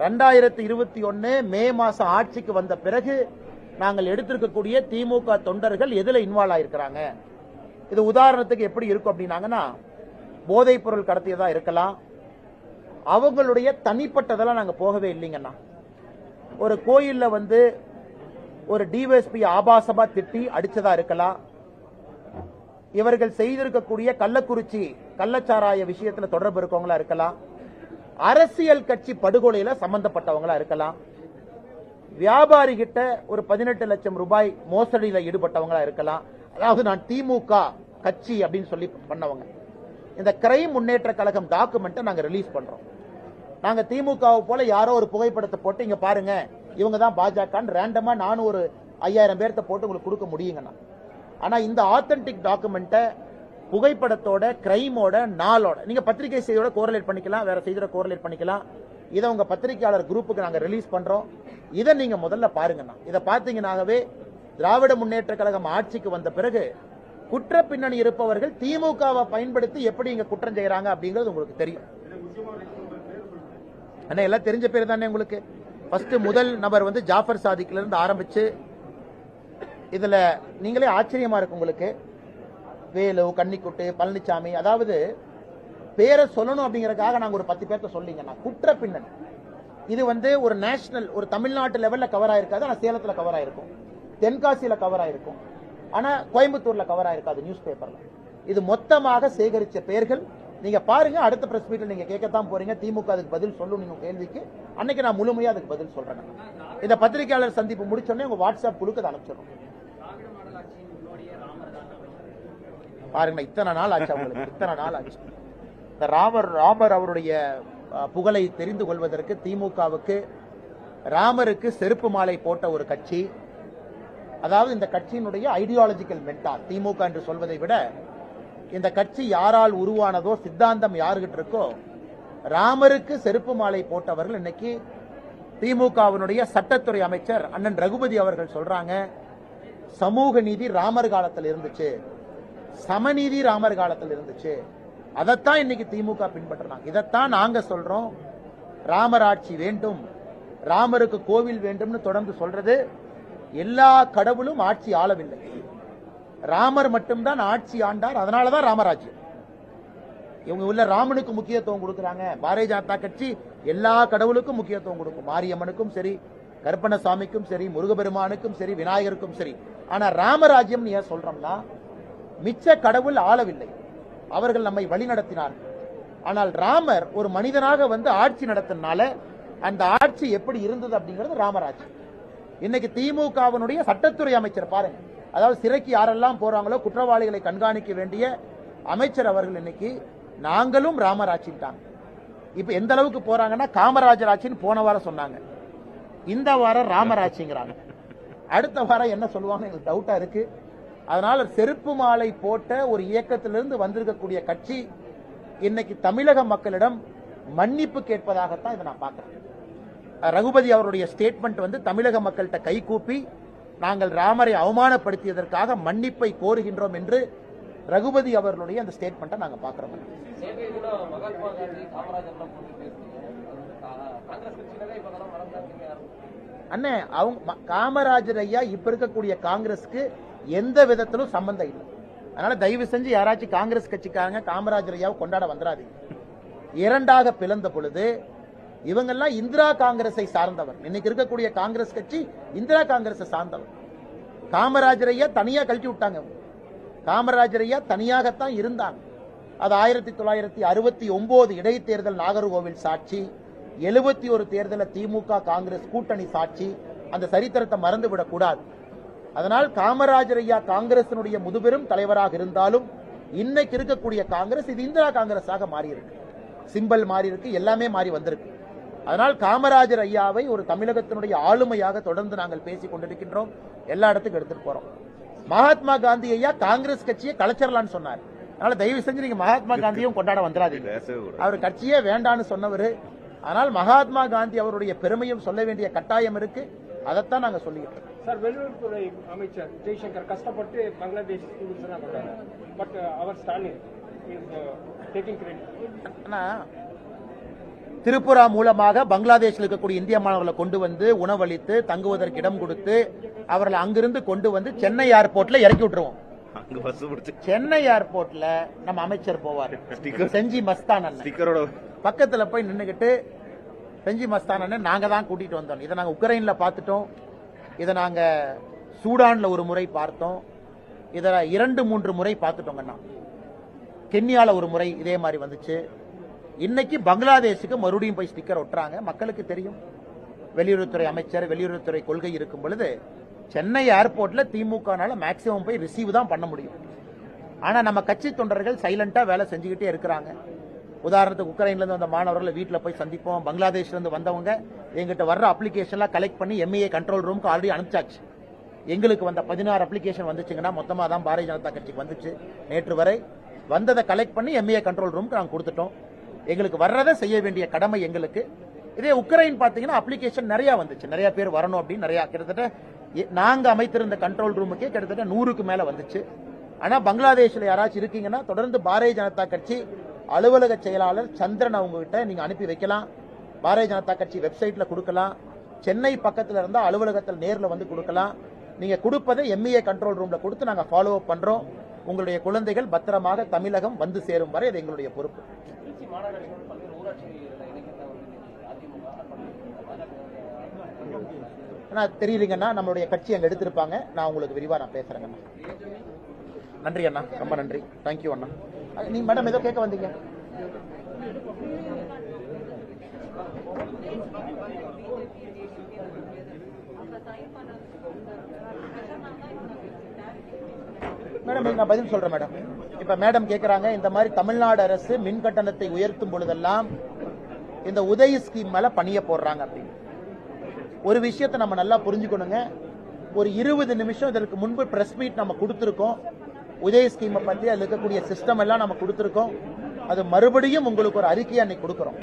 Speaker 1: 2021 மே மாசம் ஆட்சிக்கு வந்த பிறகு நாங்கள் எடுத்திருக்கக்கூடிய திமுக தொண்டர்கள் எதுல இன்வால்வ் ஆயிருக்கிறாங்க. இது உதாரணத்துக்கு எப்படி இருக்கும் அப்படின்னாங்கன்னா, போதைப் பொருள் கடத்தியதா இருக்கலாம், அவங்களுடைய தனிப்பட்டதெல்லாம் நாங்க போகவே இல்லைங்கண்ணா. ஒரு கோயில்ல வந்து ஒரு டிஎஸ்பி ஆபாசமா திட்டி அடிச்சதா இருக்கலாம், இவர்கள் செய்திருக்கக்கூடிய கள்ளக்குறிச்சி கள்ளச்சாராய விஷயத்துல தொடர்பு இருக்கவங்களா இருக்கலாம், அரசியல் கட்சி படுகொலையில சம்பந்தப்பட்டவங்களா இருக்கலாம், வியாபாரி கிட்ட ஒரு 18 லட்சம் ரூபாய் மோசடியில ஈடுபட்டவங்களா இருக்கலாம். அதாவது நான் திமுக கட்சி அப்படின்னு சொல்லி பண்ணவங்க. இந்த கிரைம் முன்னேற்ற கழகம் டாக்குமெண்ட்டை நாங்க ரிலீஸ் பண்றோம். நாங்க திமுகவை போல யாரோ ஒரு புகைப்படத்தை போட்டு இங்க பாருங்க இவங்க தான் பாஜக ரேண்டமா நானும் ஒரு 5000 பேர்த்த போட்டு உங்களுக்கு கொடுக்க முடியுங்கண்ணா. ஆனா இந்த ஆத்தென்டிக் டாக்குமெண்ட்டை புகைப்படத்தோட, கிரைமோட, நாளோட நீங்க பத்திரிகை செய்தியோட கோரிலேட் பண்ணிக்கலாம், வேற செய்தியோட கோரிலேட் பண்ணிக்கலாம். இதை உங்க பத்திரிகையாளர் குரூப்புக்கு நாங்க ரிலீஸ் பண்றோம். இதை நீங்க முதல்ல பாருங்கண்ணா. இதை பார்த்தீங்கன்னாவே திராவிட முன்னேற்ற கழகம் ஆட்சிக்கு வந்த பிறகு குற்ற பின்னணி இருப்பவர்கள் திமுகவை பயன்படுத்தி எப்படி இங்க குற்றம் செய்யறாங்க அப்படிங்கிறது உங்களுக்கு தெரியும். அண்ணா எல்லாம் தெரிஞ்ச பேர் தானே உங்களுக்கு. ஃபர்ஸ்ட் முதல் நபர் வந்து ஜாஃபர் சாதிக்ல இருந்து ஆரம்பிச்சு இதுல நீங்களே ஆச்சரியமா இருக்கு உங்களுக்கு. வேலு, கன்னிக்குட்டு, பழனிசாமி, அதாவது பேரை சொல்லணும் அப்படிங்கறதுக்காக நாங்க ஒரு 10 பேர்த்த சொல்லிங்கன்னா குற்ற பின்னணி. இது வந்து ஒரு நேஷனல், ஒரு தமிழ்நாட்டு லெவல்ல கவர் ஆயிருக்காது. ஆனா சேலத்துல கவர் ஆயிருக்கும், தென்காசியில கவர் ஆயிருக்கும், ஆனா கோயம்புத்தூர்ல கவர் ஆயிருக்காது நியூஸ் பேப்பர்ல. இது மொத்தமாக சேகரிச்ச பெயர்கள். நீங்க பாருங்க, அடுத்த பிரஸ் மீட்ல நீங்க கேட்கத்தான் போறீங்க. திமுக அதுக்கு பதில் சொல்லும் நீங்க கேள்விக்கு. அன்னைக்கு நான் முழுமையா அதுக்கு பதில் சொல்றேன். இந்த பத்திரிகையாளர் சந்திப்பு முடிச்சோடனே உங்க வாட்ஸ்அப் குழுக்கு அதை அனுப்பிச்சிடும். பாருங்க, இத்தனை நாள் ஆச்சு அவங்களுக்கு, இத்தனை நாள் ஆச்சு. இந்த ராமர் அவருடைய புகழை தெரிந்து கொள்வதற்கு திமுகவுக்கு ராமருக்கு செருப்பு மாலை போட்ட ஒரு கட்சி. அதாவது இந்த கட்சியினுடைய ஐடியாலஜிக்கல் மென்டார் திமுக என்று சொல்வதை விட, இந்த கட்சி யாரால் உருவானதோ, சித்தாந்தம் யாருகிட்ட இருக்கோ, ராமருக்கு செருப்பு மாலை போட்டவர்கள் இன்னைக்கு திமுகவினுடைய சட்டத்துறை அமைச்சர் அண்ணன் ரகுபதி அவர்கள் சொல்றாங்க, சமூக நீதி ராமர் காலத்தில் இருந்துச்சு, சமநீதி ராமர் காலத்தில் இருந்துச்சு. அதைத்தான் இன்னைக்கு திமுக பின்பற்றுறாங்க. இதைத்தான் நாங்க சொல்றோம். ராமர் ஆட்சி வேண்டும், ராமருக்கு கோவில் வேண்டும்னு தொடர்ந்து சொல்றது. எல்லா கடவுளும் ஆட்சி ஆளவில்லை, ராமர் மட்டும்தான் ஆட்சி ஆண்டார். அதனாலதான் ராமராஜ்யம். இவங்க உள்ள ராமனுக்கு முக்கியத்துவம் கொடுக்கறாங்க. பாரதிய ஜனதா கட்சி எல்லா கடவுளுக்கும் முக்கியத்துவம் கொடுக்கும், மாரியம்மனுக்கும் சரி, கருப்பணசாமிக்கும் சரி, முருகபெருமானுக்கும் சரி, விநாயகருக்கும் சரி. ஆனா ராமராஜ்யம் ஏன் சொல்றோம்னா, மிச்ச கடவுள் ஆளவில்லை, அவர்கள் நம்மை வழி நடத்தினார்கள். ஆனால் ராமர் ஒரு மனிதனாக வந்து ஆட்சி நடத்தினால அந்த ஆட்சி எப்படி இருந்தது அப்படிங்கிறது ராமராஜ்யம். இன்னைக்கு திமுகவினுடைய சட்டத்துறை அமைச்சர் பாருங்க, அதாவது சிறைக்கு யாரெல்லாம் போறாங்களோ குற்றவாளிகளை கண்காணிக்க வேண்டிய அமைச்சர் அவர்கள் இன்னைக்கு நாங்களும் ராமர் ஆட்சிட்டாங்க. இப்ப எந்த அளவுக்கு போறாங்கன்னா காமராஜர் ஆட்சின்னு போன வாரம் சொன்னாங்க, இந்த வாரம் ராமர் ஆட்சிங்கிறாங்க. அடுத்த வாரம் என்ன சொல்லுவாங்க எங்களுக்கு டவுட்டா இருக்கு. அதனால செருப்பு மாலை போட்ட ஒரு இயக்கத்திலிருந்து வந்திருக்கக்கூடிய கட்சி இன்னைக்கு தமிழக மக்களிடம் மன்னிப்பு கேட்பதாகத்தான் இதை நான் பார்க்கிறேன். ரகுபதி அவருடைய ஸ்டேட்மெண்ட் வந்து தமிழக மக்கள்கிட்ட கை கூப்பி நாங்கள் ராமரை அவமானப்படுத்தியதற்காக மன்னிப்பை கோருகின்றோம் என்று ரகுபதி அவர்களுடைய அந்த ஸ்டேட்மெண்ட்டை நாங்கள் பார்க்கிறோம்.
Speaker 3: நேற்றைய கூட மகாத்மா காந்தி காமராஜர்லாம் போட்டு பேசுறீங்க. காங்கிரஸ் கட்சியினரே இப்பதான் மறந்தாங்க.
Speaker 1: அண்ணே, அவங்க காமராஜர் ஐயா இப்ப இருக்கக்கூடிய காங்கிரஸ்க்கு எந்த விதத்திலும் சம்பந்தம் இல்லை. அதனால தயவு செஞ்சு யாராச்சும் காங்கிரஸ் கட்சிக்காரங்க காமராஜர் ஐயாவை கொண்டாட வந்துடாதீங்க. இரண்டாக பிளந்த பொழுது இவங்கெல்லாம் இந்திரா காங்கிரஸை சார்ந்தவர். இன்னைக்கு இருக்கக்கூடிய காங்கிரஸ் கட்சி இந்திரா காங்கிரஸை சார்ந்தவர். காமராஜர் ஐயா தனியா கழட்டி விட்டாங்க. காமராஜர் ஐயா தனியாகத்தான் இருந்தாங்க. அது 1969 இடைத்தேர்தல் நாகர்கோவில் சாட்சி, 71 தேர்தலில் திமுக காங்கிரஸ் கூட்டணி சாட்சி. அந்த சரித்திரத்தை மறந்துவிடக் கூடாது. அதனால் காமராஜர் ஐயா காங்கிரசினுடைய முதுபெரும் தலைவராக இருந்தாலும் இன்னைக்கு இருக்கக்கூடிய காங்கிரஸ் இது இந்திரா காங்கிரஸாக மாறி இருக்கு. சிம்பல் மாறி இருக்கு, எல்லாமே மாறி வந்திருக்கு. அதனால் காமராஜர் ஐயாவை ஒரு தமிழகத்தினுடைய ஆளுமையாக தொடர்ந்து நாங்கள் பேசிக் கொண்டிருக்கின்றோம், எல்லா இடத்துக்கும் எடுத்துட்டு போறோம். மகாத்மா காந்தி ஐயா காங்கிரஸ் கட்சியை கலைச்சரலான்னு சொன்னார். அதனால தயவு செஞ்சு நீங்க மகாத்மா காந்தியும் கொண்டாட வந்துடாதீங்க. அவர் கட்சியே வேண்டான்னு சொன்னவர். ஆனால் மகாத்மா காந்தி அவருடைய பெருமையும் சொல்ல வேண்டிய கட்டாயம் இருக்கு. அதைத்தான் நாங்க சொல்லிட்டு இருக்கோம்.
Speaker 4: சார், வெளியுறவுத்துறை அமைச்சர் ஜெய்சங்கர் கஷ்டப்பட்டு பங்களாதேஷ் ஸ்டூடெண்ட்ஸ் எல்லாம் பண்றாங்க. பட் அவர் Stalin is taking credit.
Speaker 1: Tripura மூலமாக பங்களாதேஷில் இருக்கக்கூடிய இந்திய மாணவர்களை கொண்டு வந்து உணவளித்து தங்குவதற்கு இடம் கொடுத்து அவர்களை அங்கிருந்து கொண்டு வந்து சென்னை ஏர்போர்ட்ல இறக்கி விட்டுருவோம். சென்னை ஏர்போர்ட்ல நம்ம அமைச்சர் போவார், செஞ்சி மஸ்தான் அண்ணன் பக்கத்துல போய் நின்னுகிட்டு, செஞ்சி மஸ்தான் அண்ணன் நாங்க தான் கூட்டிட்டு வந்தோம். இதை நாங்க உக்ரைன்ல பார்த்துட்டோம், இதை நாங்க சூடான்ல ஒரு முறை பார்த்தோம், இதை 2-3 முறை பார்த்துட்டோங்கண்ணா. கென்யால ஒரு முறை இதே மாதிரி வந்துச்சு. இன்னைக்கு பங்களாதேஷுக்கு மறுபடியும் போய் ஸ்டிக்கர் ஒட்டுறாங்க. மக்களுக்கு தெரியும் வெளியுறவுத்துறை அமைச்சர் வெளியுறவுத்துறை கொள்கை இருக்கும் பொழுது சென்னை ஏர்போர்ட்ல திமுகனால மேக்சிமம் போய் ரிசீவ் தான் பண்ண முடியும். ஆனா நம்ம கட்சி தொண்டர்கள் சைலண்டா வேலை செஞ்சுக்கிட்டே இருக்கிறாங்க. உதாரணத்துக்கு உக்ரைன்ல இருந்து வந்த மாணவர்களை வீட்டில் போய் சந்திப்போம். பங்களாதேஷ்ல இருந்து வந்தவங்க எங்கிட்ட வர்ற அப்ளிகேஷன்லாம் கலெக்ட் பண்ணி எம்ஏ கண்ட்ரோல் ரூமுக்கு ஆல்ரெடி அனுப்பிச்சாச்சு. எங்களுக்கு வந்த 16 அப்ளிகேஷன் வந்துச்சுங்கன்னா மொத்தமாக தான் பாரதிய ஜனதா கட்சிக்கு வந்துச்சு. நேற்று வரை வந்ததை கலெக்ட் பண்ணி எம்ஏ கண்ட்ரோல் ரூமுக்கு நாங்கள் கொடுத்துட்டோம். எங்களுக்கு வர்றதை செய்ய வேண்டிய கடமை எங்களுக்கு. இதே உக்ரைன் பார்த்தீங்கன்னா அப்ளிகேஷன் நிறைய வந்துச்சு, நிறைய பேர் வரணும் அப்படின்னு நிறைய, கிட்டத்தட்ட நாங்க அமைத்திருந்த கண்ட்ரோல் ரூமுக்கே கிட்டத்தட்ட 100க்கு மேல வந்துச்சு. ஆனா பங்களாதேஷ்ல யாராச்சும் இருக்கீங்கன்னா தொடர்ந்து பாரதிய ஜனதா கட்சி அலுவலக செயலாளர் சந்திரன் அவங்க கிட்ட நீங்க அனுப்பி வைக்கலாம். பாரதிய ஜனதா கட்சி வெப்சைட்ல கொடுக்கலாம். சென்னை பக்கத்துல இருந்தா அலுவலகத்தில் நேர்ல வந்து கொடுக்கலாம். நீங்க கொடுப்பதை எம்ஏ கண்ட்ரோல் ரூம்ல கொடுத்து நாங்க ஃபாலோ அப் பண்றோம். உங்களுடைய குழந்தைகள் பத்திரமாக தமிழகம் வந்து சேரும் வரை அது எங்களுடைய பொறுப்பு. தெரியலீங்கன்னா நம்மளுடைய கட்சி அங்க எடுத்திருப்பாங்க. நான் உங்களுக்கு விரிவா நான் பேசுறேங்கண்ணா. நன்றி அண்ணா, ரொம்ப நன்றி. தேங்க்யூ அண்ணா. நீங்க மேடம் ஏதோ கேட்க வந்தீங்க? மேடம் நான் பதில் சொல்றேன் மேடம். இப்ப மேடம் கேட்கறாங்க, இந்த மாதிரி தமிழ்நாடு அரசு மின் கட்டணத்தை உயர்த்தும் பொழுதெல்லாம் இந்த உதய் ஸ்கீம் மேல பணிய போடுறாங்க அப்படின்னு. ஒரு விஷயத்தை நம்ம நல்லா புரிஞ்சுக்கணுங்க. ஒரு 20 நிமிஷம் இதற்கு முன்பு பிரஸ் மீட் நம்ம கொடுத்திருக்கோம். உதய் ஸ்கீமை பத்தி அதுல இருக்கக்கூடிய சிஸ்டம் எல்லாம் நம்ம கொடுத்திருக்கோம். அது மறுபடியும் உங்களுக்கு ஒரு அறிக்கையை அன்னைக்கு கொடுக்கிறோம்.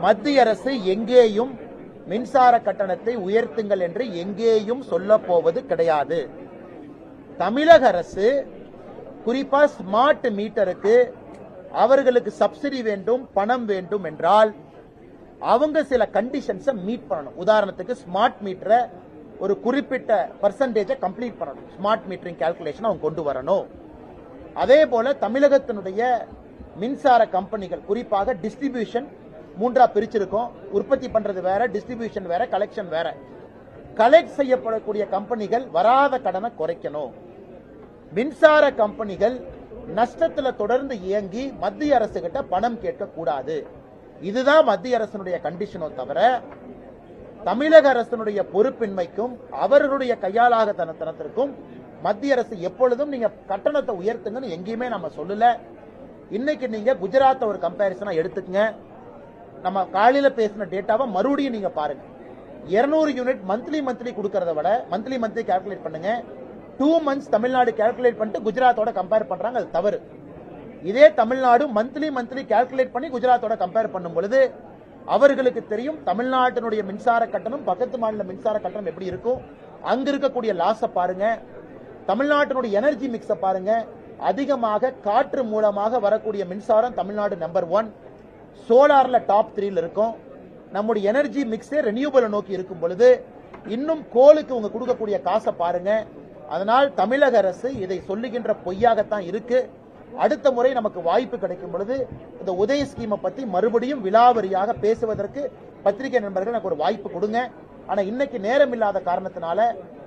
Speaker 1: மத்திய அரசு எங்கேயும் மின்சார கட்டணத்தை உயர்த்துங்கள் என்று எங்கேயும் சொல்ல போவது கிடையாது. தமிழக அரசு குறிப்பா ஸ்மார்ட் மீட்டருக்கு அவர்களுக்கு சப்சிடி வேண்டும், பணம் வேண்டும் என்றால் அவங்க சில கண்டிஷன்ஸை மீட் பண்ணணும். உதாரணத்துக்கு ஸ்மார்ட் மீட்டரை ஒரு குறிப்பிட்ட பர்சன்டேஜை கம்ப்ளீட் பண்ணணும். ஸ்மார்ட் மீட்டரிங் கால்குலேஷன் அவங்க கொண்டு வரணும். அதே போல தமிழகத்தினுடைய மின்சார கம்பெனிகள் குறிப்பாக டிஸ்ட்ரிபியூஷன் 3ஆ பிரிச்சிருக்கோம். உற்பத்தி பண்றது வேற, டிஸ்ட்ரிபியூஷன் வேற, கலெக்ஷன் வேற. கலெக்ட் செய்யப்படக்கூடிய கம்பெனிகள் வராத கடனை குறைக்கணும். மின்சார கம்பெனிகள் நஷ்டத்துல தொடர்ந்து இயங்கி மத்திய அரசு கிட்ட பணம் கேட்க கூடாது. இதுதான் மத்திய அரசினுடைய கண்டிஷனோ தவிர தமிழக அரசினுடைய பொறுப்பின்மைக்கும் அவர்களுடைய கையாளாக தனத்திற்கும் மத்திய அரசு எப்பொழுதும் நீங்க கட்டணத்தை உயர்த்துங்கன்னு எங்கேயுமே நம்ம சொல்லல. இன்னைக்கு நீங்க குஜராத்தை ஒரு கம்பேரிசனா எடுத்துக்கங்க. நம்ம காலையில பேசின டேட்டாவை மறுபடியும் நீங்க பாருங்க. 200 யூனிட் மந்த்லி கொடுக்கறத விட மந்த்லி கால்குலேட் பண்ணுங்க. 2 months தமிழ்நாடு கால்குலேட் பண்ணிட்டு குஜராத்தோட கம்பேர் பண்றாங்க, அது தவறு. இதே தமிழ்நாடு மந்த்லி கால்குலேட் பண்ணி குஜராத்தோட கம்பேர் பண்ணும் பொழுது அவர்களுக்கு தெரியும் தமிழ்நாட்டினுடைய மின்சார கட்டணம் பக்கத்து மாநில மின்சார கட்டணம் எப்படி இருக்கும். அங்க இருக்கக்கூடிய லாஸ பாருங்க, தமிழ்நாட்டினுடைய எனர்ஜி மிக்ஸ பாருங்க. அதிகமாக காற்று மூலமாக வரக்கூடிய மின்சாரம் தமிழ்நாடு நம்பர் 1, சோலார்ல டாப் 3ல இருக்கும். நம்முடைய எனர்ஜி மிக்ஸே ரெனியூவபிள் நோக்கி இருக்கும் பொழுது இன்னும் கோலுக்கு உங்க கொடுக்கக்கூடிய காசை பாருங்க. அதனால் தமிழக அரசு இதை சொல்லுகின்ற பொய்யாகத்தான் இருக்கு. அடுத்த முறை நமக்கு வாய்ப்பு கிடைக்கும் பொழுது இந்த உதய ஸ்கீமை பத்தி மறுபடியும் விலாவரியாக பேசுவதற்கு பத்திரிகை நண்பர்கள் எனக்கு ஒரு வாய்ப்பு கொடுங்க. ஆனா இன்னைக்கு நேரம் இல்லாத காரணத்தினால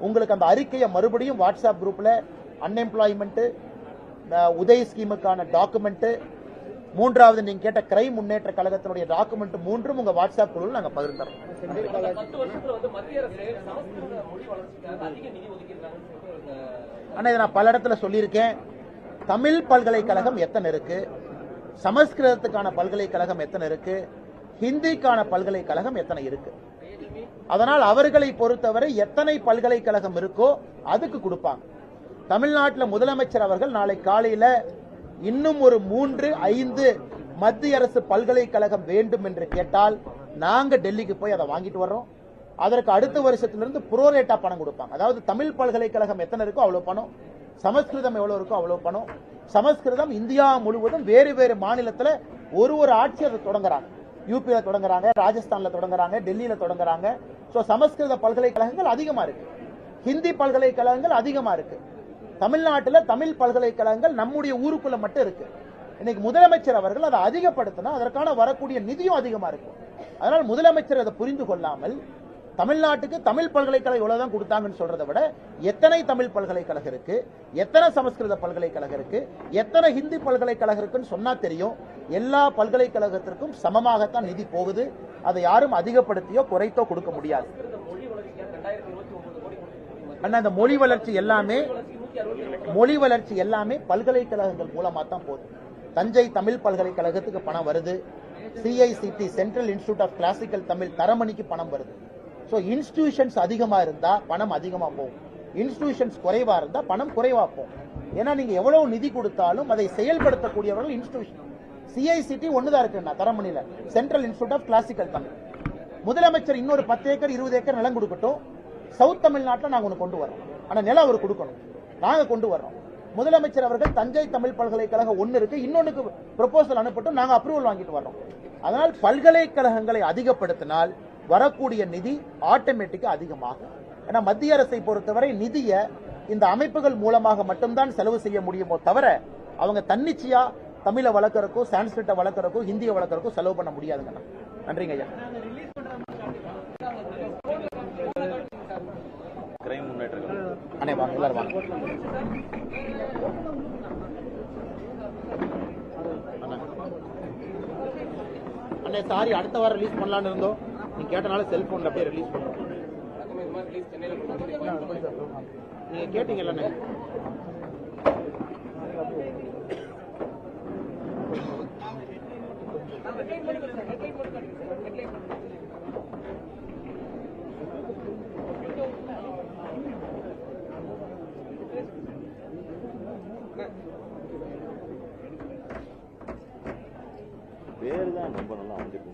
Speaker 1: உங்களுக்கு அந்த அறிக்கையை மறுபடியும் வாட்ஸ்அப் குரூப்ல அன்எம்ப்ளாய்மெண்ட், உதய ஸ்கீமுக்கான டாக்குமெண்ட், மூன்றாவது நீங்க கேட்ட கிரைம் முன்னேற்ற கழகத்தினுடைய டாக்குமெண்ட் 3 உங்க வாட்ஸ்அப் குழுவில் நாங்க பகிர்ந்தோம்.
Speaker 3: 10 வருஷத்துல வந்து மத்திய அரசு சமஸ்கிருத மொழி வளர்ச்சிக்காக அதிக நிதி ஒதுக்கியிருக்காங்கன்னு சொல்லிட்டு
Speaker 1: ஆனா இதை நான் பல இடத்துல சொல்லியிருக்கேன். தமிழ் பல்கலைக்கழகம் எத்தனை இருக்கு, சமஸ்கிருதத்துக்கான பல்கலைக்கழகம் எத்தனை இருக்கு, ஹிந்திக்கான பல்கலைக்கழகம் எத்தனை இருக்கு. அதனால் அவர்களை பொறுத்தவரை எத்தனை பல்கலைக்கழகம் இருக்கோ அதுக்கு கொடுப்பாங்க. தமிழ்நாட்டில் முதலமைச்சர் அவர்கள் நாளை காலையில இன்னும் ஒரு 3-5 மத்திய அரசு பல்கலைக்கழகம் வேண்டும் என்று கேட்டால் நாங்க டெல்லிக்கு போய் அதை வாங்கிட்டு வர்றோம். அதற்கு அடுத்த வருஷத்திலிருந்து புரோரேட்டா பணம் கொடுப்பாங்க. அதாவது தமிழ் பல்கலைக்கழகம் எத்தனை இருக்கோ அவ்வளவு பணம், சமஸ்கிருதம் எவ்வளவு இருக்கோ அவ்வளவு பணம். சமஸ்கிருதம் இந்தியா முழுவதும் வேறு மாநிலத்தில் ஒரு ஆட்சி அதை தொடங்குறாங்க. யூபியில தொடங்குறாங்க, ராஜஸ்தான்ல தொடங்குறாங்க, டெல்லியில தொடங்குறாங்க. சோ சமஸ்கிருத பல்கலைக்கழகங்கள் அதிகமா இருக்கு, ஹிந்தி பல்கலைக்கழகங்கள் அதிகமா இருக்கு. தமிழ்நாட்டில் தமிழ் பல்கலைக்கழகங்கள் நம்முடைய ஊருக்குள்ள மட்டும் இருக்கு. இன்னைக்கு முதலமைச்சர் அவர்கள் அதை அதிகப்படுத்தினா அதற்கான வரக்கூடிய நிதியும் அதிகமா இருக்கும். அதனால் முதலமைச்சர் அதை புரிந்து கொள்ளாமல் தமிழ்நாட்டுக்கு தமிழ் பல்கலைக்கழகம் இவ்வளவுதான் கொடுத்தாங்கன்னு சொல்றதை விட எத்தனை தமிழ் பல்கலைக்கழகம் இருக்கு, எத்தனை சமஸ்கிருத பல்கலைக்கழகம் இருக்கு, எத்தனை ஹிந்தி பல்கலைக்கழகம் இருக்குன்னு சொன்னா தெரியும். எல்லா பல்கலைக்கழகத்திற்கும் சமமாகத்தான் நிதி போகுது. அதை யாரும் அதிகப்படுத்தியோ குறைத்தோ கொடுக்க முடியாது. அந்த மொழி வளர்ச்சி எல்லாமே பல்கலைக்கழகங்கள் மூலமா தான் போகுது. தஞ்சை தமிழ் பல்கலைக்கழகத்துக்கு பணம் வருது, CICT central institute of classical Tamil தரமணிக்கு பணம் வருது. சோ இன்ஸ்டிடியூஷன்ஸ் அதிகமா இருந்தா பணம் அதிகமா போகும், இன்ஸ்டிடியூஷன்ஸ் குறைவா இருந்தா பணம் குறைவா போகும். ஏன்னா நீங்க எவ்வளவு நிதி கொடுத்தாலும் அதை செயல்படுத்தக்கூடியவர்கள் இன்ஸ்டிடியூஷன். CICT ஒண்ணுதான் இருக்குன்னா தரமணியில central institute of classical Tamil. முதலமைச்சர் இன்னொரு 10 ஏக்கர் 20 ஏக்கர் நிலம் கொடுக்கட்டும், சவுத் தமிழ்நாட்டில் நாங்க ஒன்று கொண்டு வரோம். ஆனா நிலம் அவர் கொடுக்கணும், நாங்க கொண்டு வர்றோம். முதலமைச்சர் அவர்கள் தஞ்சை தமிழ் பல்கலைக்கழகம் ஒன்னு இருக்கு, இன்னொன்னுக்கு ப்ரொபோசல் அனுப்பட்டும், நாங்க அப்ரூவல் வாங்கிட்டு வர்றோம். அதனால் பல்கலைக்கழகங்களை அதிகப்படுத்தினால் வரக்கூடிய நிதி ஆட்டோமேட்டிக்கா அதிகமாகும். ஏன்னா மத்திய அரசை பொறுத்தவரை நிதியை இந்த அமைப்புகள் மூலமாக மட்டும்தான் செலவு செய்ய முடியுமோ தவிர அவங்க தன்னிச்சையா தமிழை வளர்க்கறக்கோ, சான்ஸ்கிரிட்டை வளர்க்கறக்கோ, ஹிந்தியை வளர்க்கறக்கோ செலவு பண்ண முடியாதுங்க. நன்றிங்க ஐயா.
Speaker 2: கிரைம் முன்னேற்றங்கள்
Speaker 1: அண்ணே வாங்க, எல்லாரும் வாங்க. அண்ணே சாரி, அடுத்த வாரம் ரிலீஸ் பண்ணலான்னு இருந்தோம், நீங்க கேட்டனால செல்போன்ல அப்படியே ரிலீஸ் பண்றோம். நீங்க கேட்டீங்கல்ல அண்ணே.
Speaker 2: பேரு தான் ரொம்ப நல்லா வந்துருக்கு.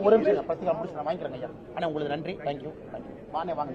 Speaker 1: ஒரு நிமிஷம் பத்திரிக்கை முடிச்சு நான் வாங்கிக்கிறேங்க ஐயா. அண்ணா உங்களுக்கு நன்றி, தேங்க்யூ. வாங்க வாங்க.